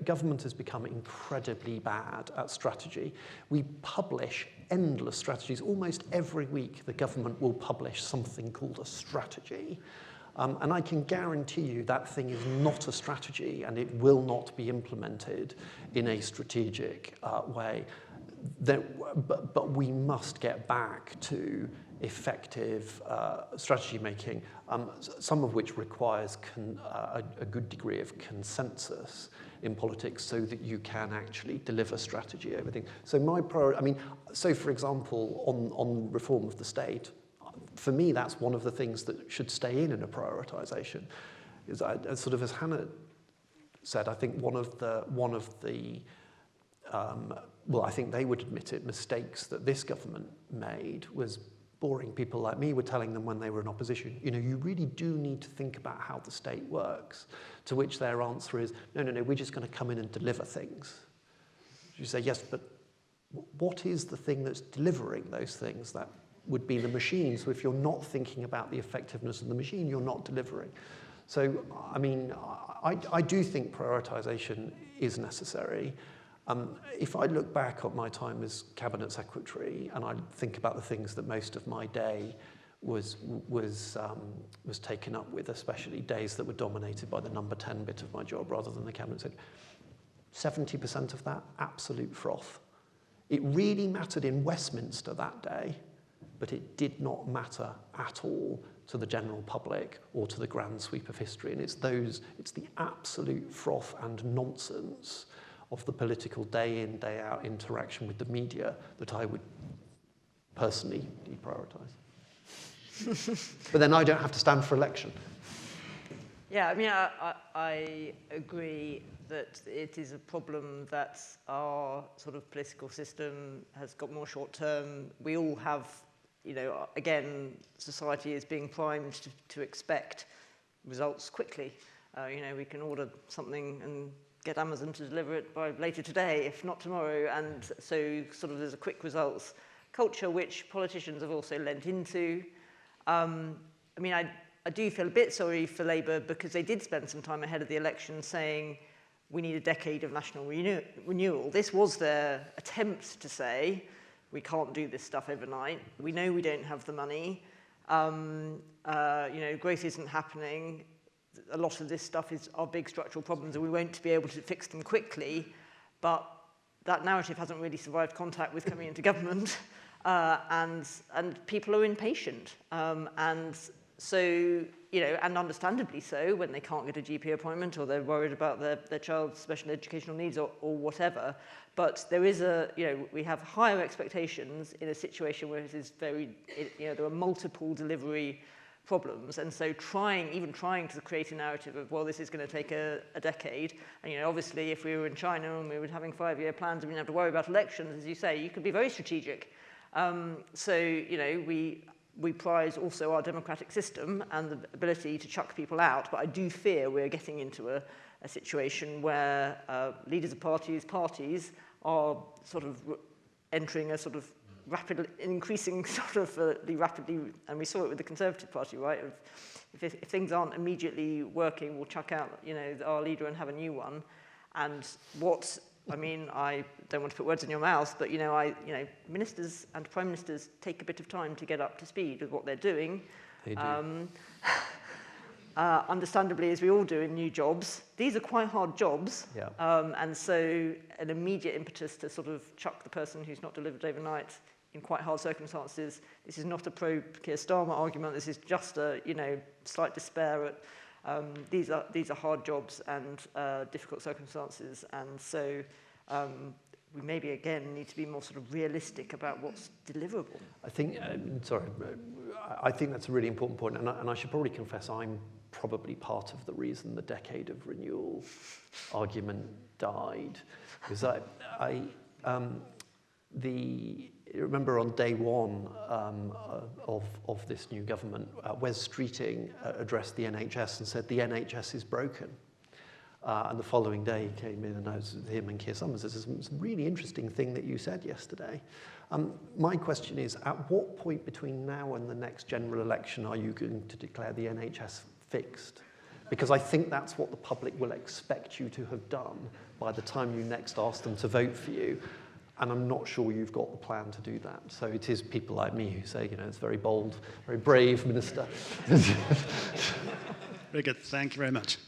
government has become incredibly bad at strategy. We publish endless strategies. Almost every week the government will publish something called a strategy. And I can guarantee you that thing is not a strategy and it will not be implemented in a strategic way. But we must get back to effective strategy making, some of which requires a good degree of consensus in politics so that you can actually deliver strategy over things. So my priority, I mean, so for example, on reform of the state, for me, that's one of the things that should stay in a prioritization. Is sort of as Hannah said, I think one of the well, I think they would admit it, mistakes that this government made was boring people like me were telling them when they were in opposition, you know, you really do need to think about how the state works, to which their answer is, no, we're just going to come in and deliver things. You say, yes, but what is the thing that's delivering those things? That would be the machine. So if you're not thinking about the effectiveness of the machine, you're not delivering. So, I mean, I do think prioritization is necessary. If I look back on my time as Cabinet Secretary and I think about the things that most of my day was taken up with, especially days that were dominated by the number 10 bit of my job rather than the Cabinet Secretary, 70% of that, absolute froth. It really mattered in Westminster that day, but it did not matter at all to the general public or to the grand sweep of history. And it's the absolute froth and nonsense of the political day in, day out interaction with the media that I would personally deprioritise. But then I don't have to stand for election. Yeah, I mean, I agree that it is a problem that our sort of political system has got more short-term. We all have, you know, again, society is being primed to expect results quickly. You know, we can order something and get Amazon to deliver it by later today, if not tomorrow. And so sort of there's a quick results culture, which politicians have also lent into. I mean, I do feel a bit sorry for Labour because they did spend some time ahead of the election saying we need a decade of national renewal. This was their attempt to say we can't do this stuff overnight. We know we don't have the money. You know, growth isn't happening. A lot of this stuff are big structural problems and we won't be able to fix them quickly. But that narrative hasn't really survived contact with coming into government. And people are impatient. And so, you know, and understandably so, when they can't get a GP appointment or they're worried about their child's special educational needs or whatever. But there is you know, we have higher expectations in a situation where it is you know, there are multiple delivery problems. And so even trying to create a narrative of, well, this is going to take a decade. And, you know, obviously, if we were in China and we were having 5-year plans and we didn't have to worry about elections, as you say, you could be very strategic. So, you know, we prize also our democratic system and the ability to chuck people out, but I do fear we're getting into a situation where leaders of parties are sort of entering a sort of rapidly increasing sort of rapidly, and we saw it with the Conservative Party, right? If things aren't immediately working, we'll chuck out, you know, our leader and have a new one. And I mean, I don't want to put words in your mouth, but, you know, ministers and prime ministers take a bit of time to get up to speed with what they're doing. They do. Understandably, as we all do in new jobs, these are quite hard jobs. Yeah. And so an immediate impetus to sort of chuck the person who's not delivered overnight in quite hard circumstances. This is not a pro-Keir Starmer argument. This is just a, you know, slight despair at these are hard jobs and difficult circumstances, and so we maybe again need to be more sort of realistic about what's deliverable. I think, I think that's a really important point, and I should probably confess I'm probably part of the reason the decade of renewal argument died, because I remember on day one of this new government, Wes Streeting addressed the NHS and said the NHS is broken. And the following day he came in and I was with him and Keir Summers. This is a really interesting thing that you said yesterday. My question is, at what point between now and the next general election are you going to declare the NHS fixed? Because I think that's what the public will expect you to have done by the time you next ask them to vote for you. And I'm not sure you've got the plan to do that. So it is people like me who say, you know, it's very bold, very brave, Minister. Very good. Thank you very much.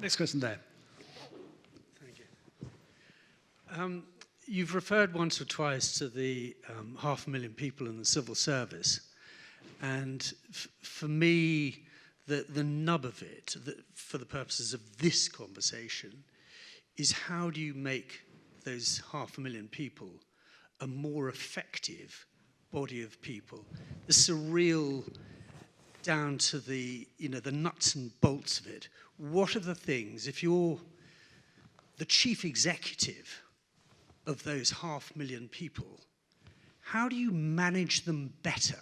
Next question there. Thank you. You've referred once or twice to the 500,000 people in the civil service. And for me, the nub of it, for the purposes of this conversation, is how do you make those 500,000 people a more effective body of people? This is a real down to the, you know, the nuts and bolts of it. What are the things, if you're the chief executive of those 500,000 people, how do you manage them better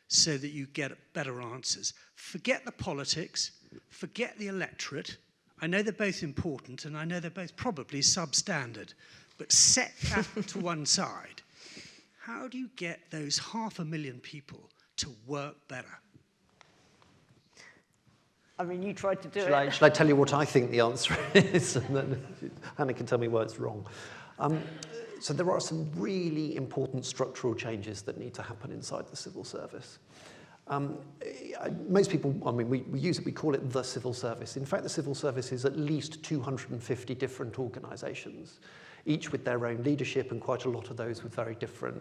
so that you get better answers? Forget the politics, forget the electorate. I know they're both important and I know they're both probably substandard, but set that to one side. how do you get those 500,000 people to work better? I mean, you tried to do Shall I tell you what I think the answer is? And then Hannah can tell me where it's wrong. So there are some really important structural changes that need to happen inside the civil service. Most people, I mean, we use it, we call it the civil service. In fact, the civil service is at least 250 different organisations, each with their own leadership and quite a lot of those with very different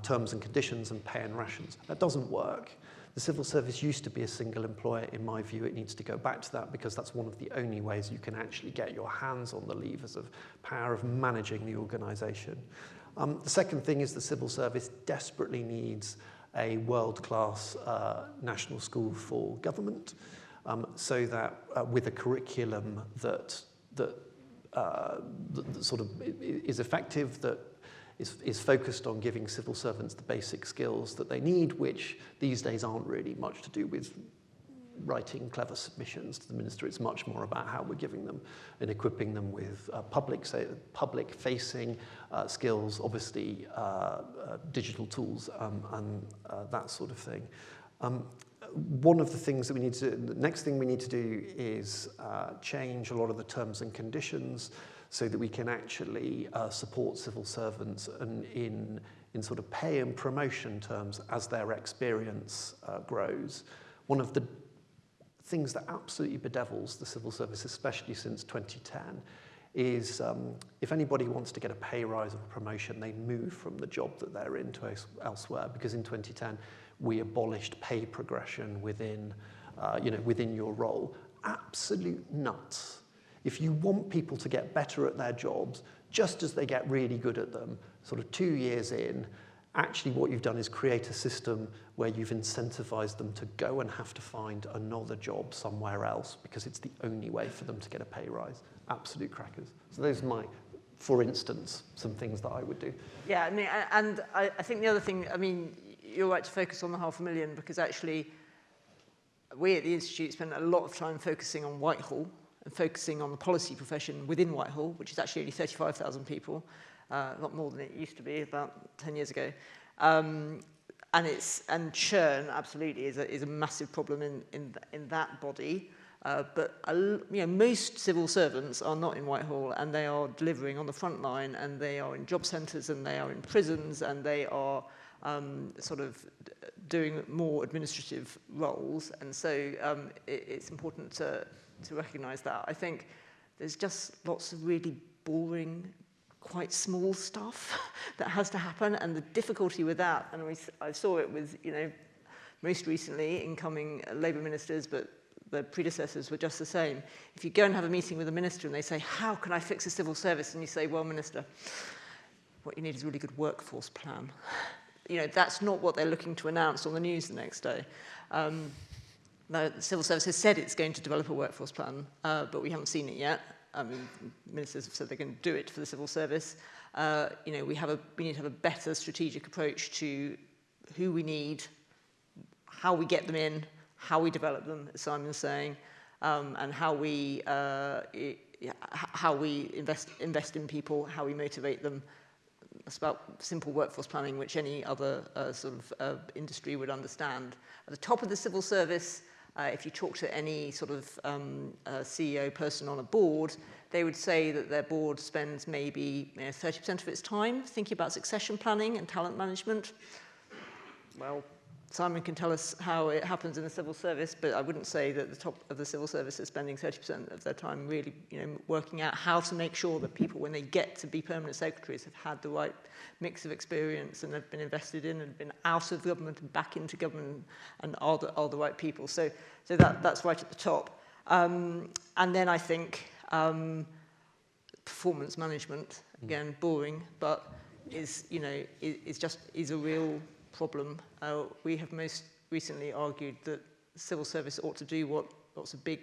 terms and conditions and pay and rations. That doesn't work. The civil service used to be a single employer. In my view, it needs to go back to that because that's one of the only ways you can actually get your hands on the levers of power of managing the organisation. The second thing is the civil service desperately needs a world-class national school for government, so that with a curriculum that sort of is effective, that is focused on giving civil servants the basic skills that they need, which these days aren't really much to do with writing clever submissions to the minister. It's much more about how we're giving them and equipping them with public-facing skills, obviously digital tools and that sort of thing. One of the things that we need to do, the next thing we need to do is change a lot of the terms and conditions so that we can actually support civil servants and in sort of pay and promotion terms as their experience grows. One of the things that absolutely bedevils the civil service, especially since 2010, is if anybody wants to get a pay rise or a promotion, they move from the job that they're in to elsewhere, because in 2010 we abolished pay progression within your role. Absolute nuts. If you want people to get better at their jobs, just as they get really good at them, sort of 2 years in, actually what you've done is create a system where you've incentivized them to go and have to find another job somewhere else because it's the only way for them to get a pay rise. Absolute crackers. So those are for instance, some things that I would do. Yeah, I mean, and I think the other thing, I mean, you're right to focus on the 500,000 because actually we at the Institute spend a lot of time focusing on Whitehall and focusing on the policy profession within Whitehall, which is actually only 35,000 people, a lot more than it used to be about 10 years ago. And churn absolutely is a massive problem in that body. But most civil servants are not in Whitehall, and they are delivering on the front line, and they are in job centres, and they are in prisons, and they are sort of doing more administrative roles. And so it's important to recognise that. I think there's just lots of really boring, quite small stuff that has to happen, and the difficulty with that, and I saw it with, most recently incoming Labour ministers, but the predecessors were just the same. If you go and have a meeting with a minister and they say, how can I fix the civil service? And you say, well, minister, what you need is a really good workforce plan. That's not what they're looking to announce on the news the next day. The civil service has said it's going to develop a workforce plan, but we haven't seen it yet. I mean, ministers have said they're going to do it for the civil service. We need to have a better strategic approach to who we need, how we get them in, how we develop them, as Simon's saying, and how we invest in people, how we motivate them. It's about simple workforce planning, which any other industry would understand. At the top of the civil service, if you talk to any sort of CEO person on a board, they would say that their board spends maybe 30% of its time thinking about succession planning and talent management. Well, Simon can tell us how it happens in the civil service, but I wouldn't say that the top of the civil service is spending 30% of their time really, working out how to make sure that people, when they get to be permanent secretaries, have had the right mix of experience and have been invested in and been out of government and back into government and are the right people. So that's right at the top. And then I think performance management, again, boring, but is a real problem. We have most recently argued that civil service ought to do what lots of big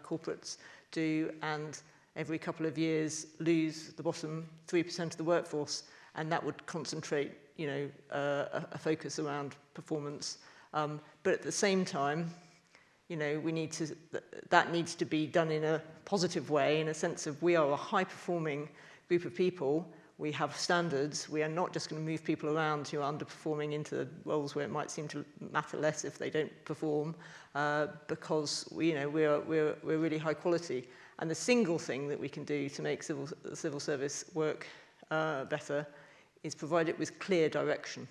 corporates do, and every couple of years lose the bottom 3% of the workforce, and that would concentrate, a focus around performance. But at the same time, that needs to be done in a positive way, in a sense of we are a high-performing group of people. we have standards. We are not just going to move people around who are underperforming into roles where it might seem to matter less if they don't perform, because we're really high quality. And the single thing that we can do to make the civil service work better is provide it with clear direction.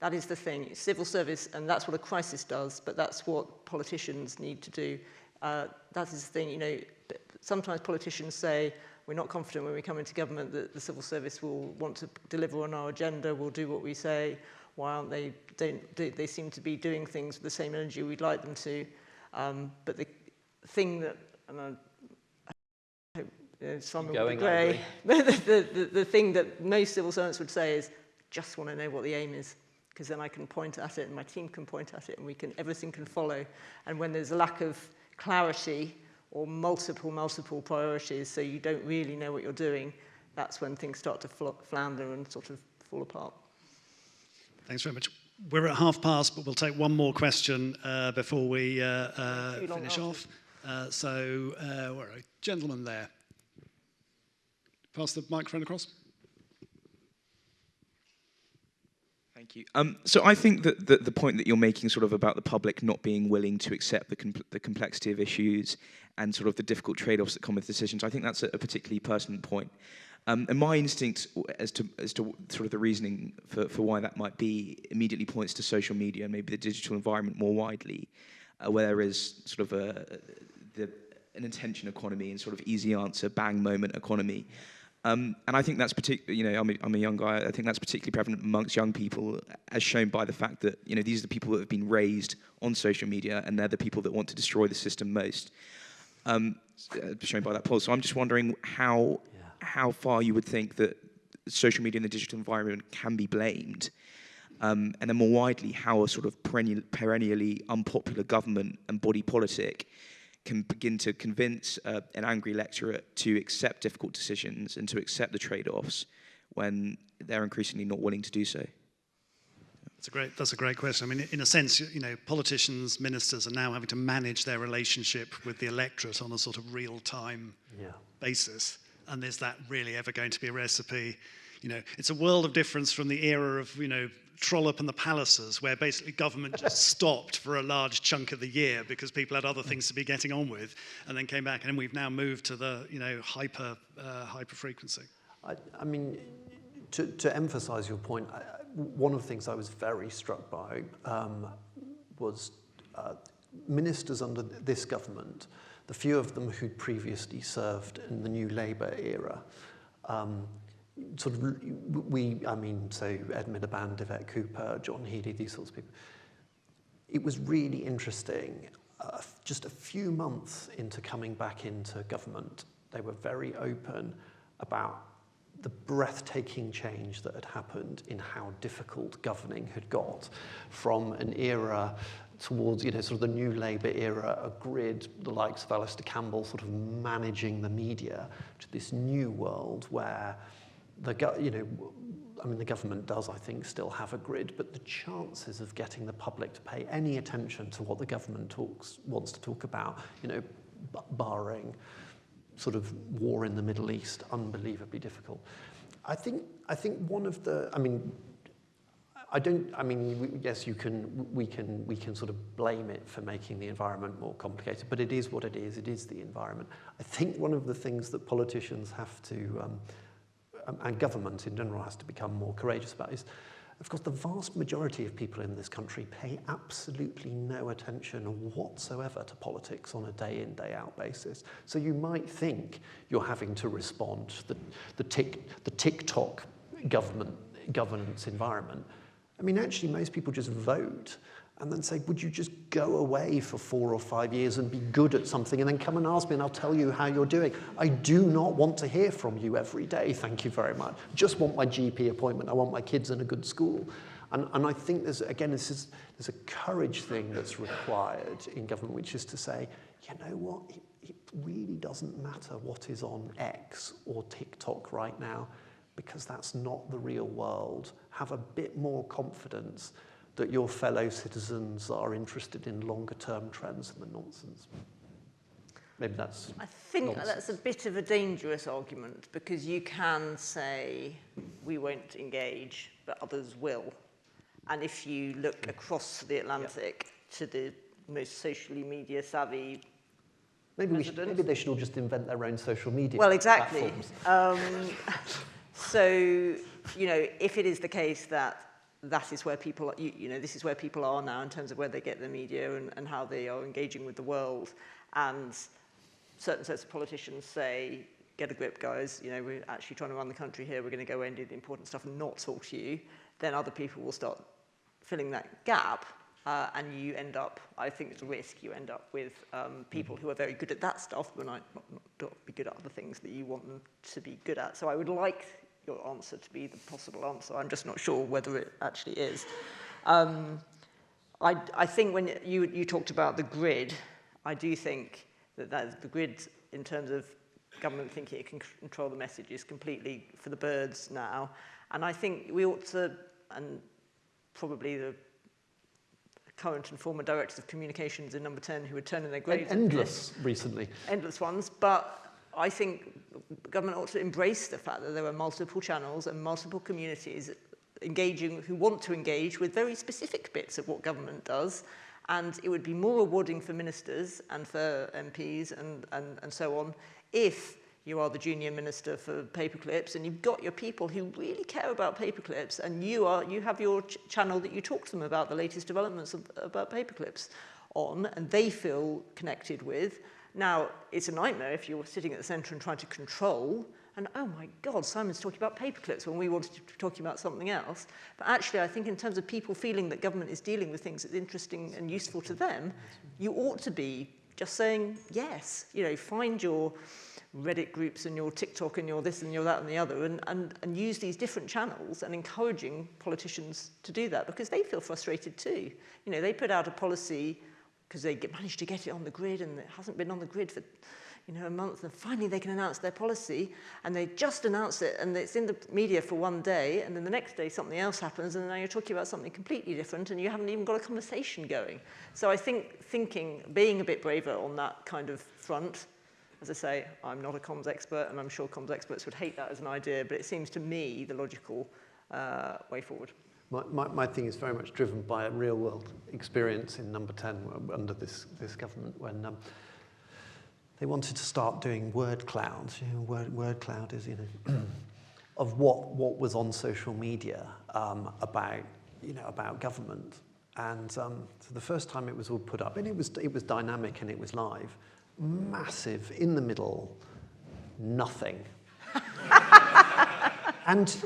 That is the thing. It's civil service, and that's what a crisis does, but that's what politicians need to do. That is the thing, sometimes politicians say, we're not confident when we come into government that the civil service will want to deliver on our agenda, will do what we say. Why aren't they? They seem to be doing things with the same energy we'd like them to. But the thing that, and I hope Simon will agree, the thing that most civil servants would say is, just want to know what the aim is, because then I can point at it and my team can point at it and everything can follow. And when there's a lack of clarity or multiple priorities, so you don't really know what you're doing, that's when things start to flounder and sort of fall apart. Thanks very much. We're at past, but we'll take one more question before we finish off. Where are we? Gentleman there. Pass the microphone across. Thank you. So I think that the point that you're making sort of about the public not being willing to accept the complexity of issues and sort of the difficult trade-offs that come with decisions, I think that's a particularly pertinent point. And my instinct as to sort of the reasoning for why that might be immediately points to social media and maybe the digital environment more widely, where there is sort of an attention economy and sort of easy answer, bang moment economy. And I think that's particularly, I'm a young guy, I think that's particularly prevalent amongst young people, as shown by the fact that, these are the people that have been raised on social media and they're the people that want to destroy the system most, shown by that poll. So I'm just wondering how far you would think that social media and the digital environment can be blamed, and then more widely, how a sort of perennially unpopular government and body politic can begin to convince an angry electorate to accept difficult decisions and to accept the trade-offs when they're increasingly not willing to do so. That's a great question. I mean, in a sense, politicians, ministers are now having to manage their relationship with the electorate on a sort of real-time basis. And is that really ever going to be a recipe? It's a world of difference from the era of, Trollope and the Pallisers, where basically government just stopped for a large chunk of the year because people had other things to be getting on with, and then came back, and we've now moved to the, hyper frequency. I mean, to emphasize your point, one of the things I was very struck by was ministers under this government, the few of them who'd previously served in the New Labour era, so Ed Miliband, Yvette Cooper, John Healey, these sorts of people. It was really interesting. Just a few months into coming back into government, they were very open about the breathtaking change that had happened in how difficult governing had got from an era towards, sort of the New Labour era, a grid, the likes of Alistair Campbell sort of managing the media, to this new world where the government does, I think, still have a grid, but the chances of getting the public to pay any attention to what the government wants to talk about, barring sort of war in the Middle East, unbelievably difficult. I think one of the, yes, we can sort of blame it for making the environment more complicated, but it is what it is the environment. I think one of the things that politicians have to, and government in general has to become more courageous about is, of course, the vast majority of people in this country pay absolutely no attention whatsoever to politics on a day-in, day-out basis. So you might think you're having to respond to the TikTok governance environment. I mean, actually, most people just vote and then say, would you just go away for 4 or 5 years and be good at something and then come and ask me and I'll tell you how you're doing. I do not want to hear from you every day, thank you very much. Just want my GP appointment, I want my kids in a good school. And I think there's a courage thing that's required in government, which is to say, you know what, it really doesn't matter what is on X or TikTok right now, because that's not the real world. Have a bit more confidence that your fellow citizens are interested in longer term trends and the nonsense. maybe that's I think nonsense. that's a bit of a dangerous argument, because you can say we won't engage, but others will. And if you look across the Atlantic to the most socially media savvy Maybe president. they should all just invent their own social media Well, exactly. platforms. So, you know, if it is the case that that is where people, you know, this is where people are now in terms of where they get their media and how they are engaging with the world, and certain sets of politicians say, get a grip, guys, you know, we're actually trying to run the country here, we're going to go and do the important stuff and not talk to you, then other people will start filling that gap. And you end up, I think it's a risk, you end up with people who are very good at that stuff, but might not be good at other things that you want them to be good at. So I would like your answer to be the possible answer. I'm just not sure whether it actually is. I think when you talked about the grid, I do think that the grid, in terms of government thinking it can control the message, is completely for the birds now. And I think we ought to, and probably the current and former directors of communications in Number 10 who are turning their graves at Endless recently. endless ones, but I think government ought to embrace the fact that there are multiple channels and multiple communities who want to engage with very specific bits of what government does, and it would be more rewarding for ministers and for MPs and so on if you are the junior minister for paperclips and you've got your people who really care about paperclips, and you have your channel that you talk to them about the latest developments about paperclips on, and they feel connected with. Now, it's a nightmare if you're sitting at the centre and trying to control, and oh my God, Simon's talking about paperclips when we wanted to be talking about something else. But actually, I think in terms of people feeling that government is dealing with things that's interesting and useful to them, you ought to be just saying yes. You know, find your Reddit groups and your TikTok and your this and your that and the other, and use these different channels, and encouraging politicians to do that, because they feel frustrated too. You know, they put out a policy because they managed to get it on the grid, and it hasn't been on the grid for, you know, a month, and finally they can announce their policy, and they just announce it, and it's in the media for one day, and then the next day something else happens, and now you're talking about something completely different, and you haven't even got a conversation going. So I think being a bit braver on that kind of front. As I say, I'm not a comms expert, and I'm sure comms experts would hate that as an idea, but it seems to me the logical way forward. My thing is very much driven by a real-world experience in Number 10 under this government, when they wanted to start doing word clouds. You know, word cloud is, you know, of what was on social media about government. And so the first time it was all put up, and it was dynamic and it was live. Massive, in the middle, nothing. and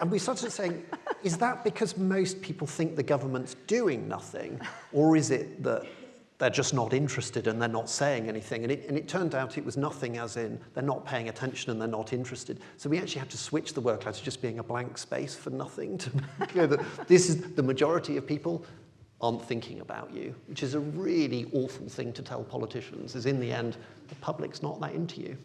we started saying, is that because most people think the government's doing nothing, or is it that they're just not interested and they're not saying anything? And it turned out it was nothing, as in they're not paying attention and they're not interested. So we actually had to switch the word cloud to just being a blank space for nothing, to you know, that this is the majority of people aren't thinking about you, which is a really awful thing to tell politicians, is in the end, the public's not that into you.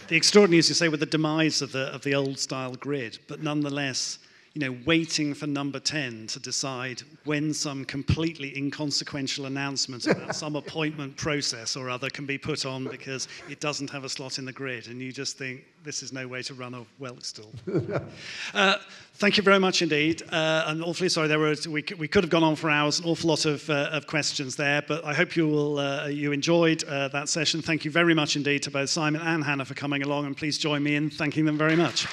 The extraordinary, as you say, with the demise of the old-style grid, but nonetheless, you know, waiting for Number 10 to decide when some completely inconsequential announcement about some appointment process or other can be put on because it doesn't have a slot in the grid, and you just think, this is no way to run a Welkstall. Thank you very much indeed. I'm awfully sorry, we could have gone on for hours, an awful lot of questions there, but I hope you enjoyed that session. Thank you very much indeed to both Simon and Hannah for coming along, and please join me in thanking them very much.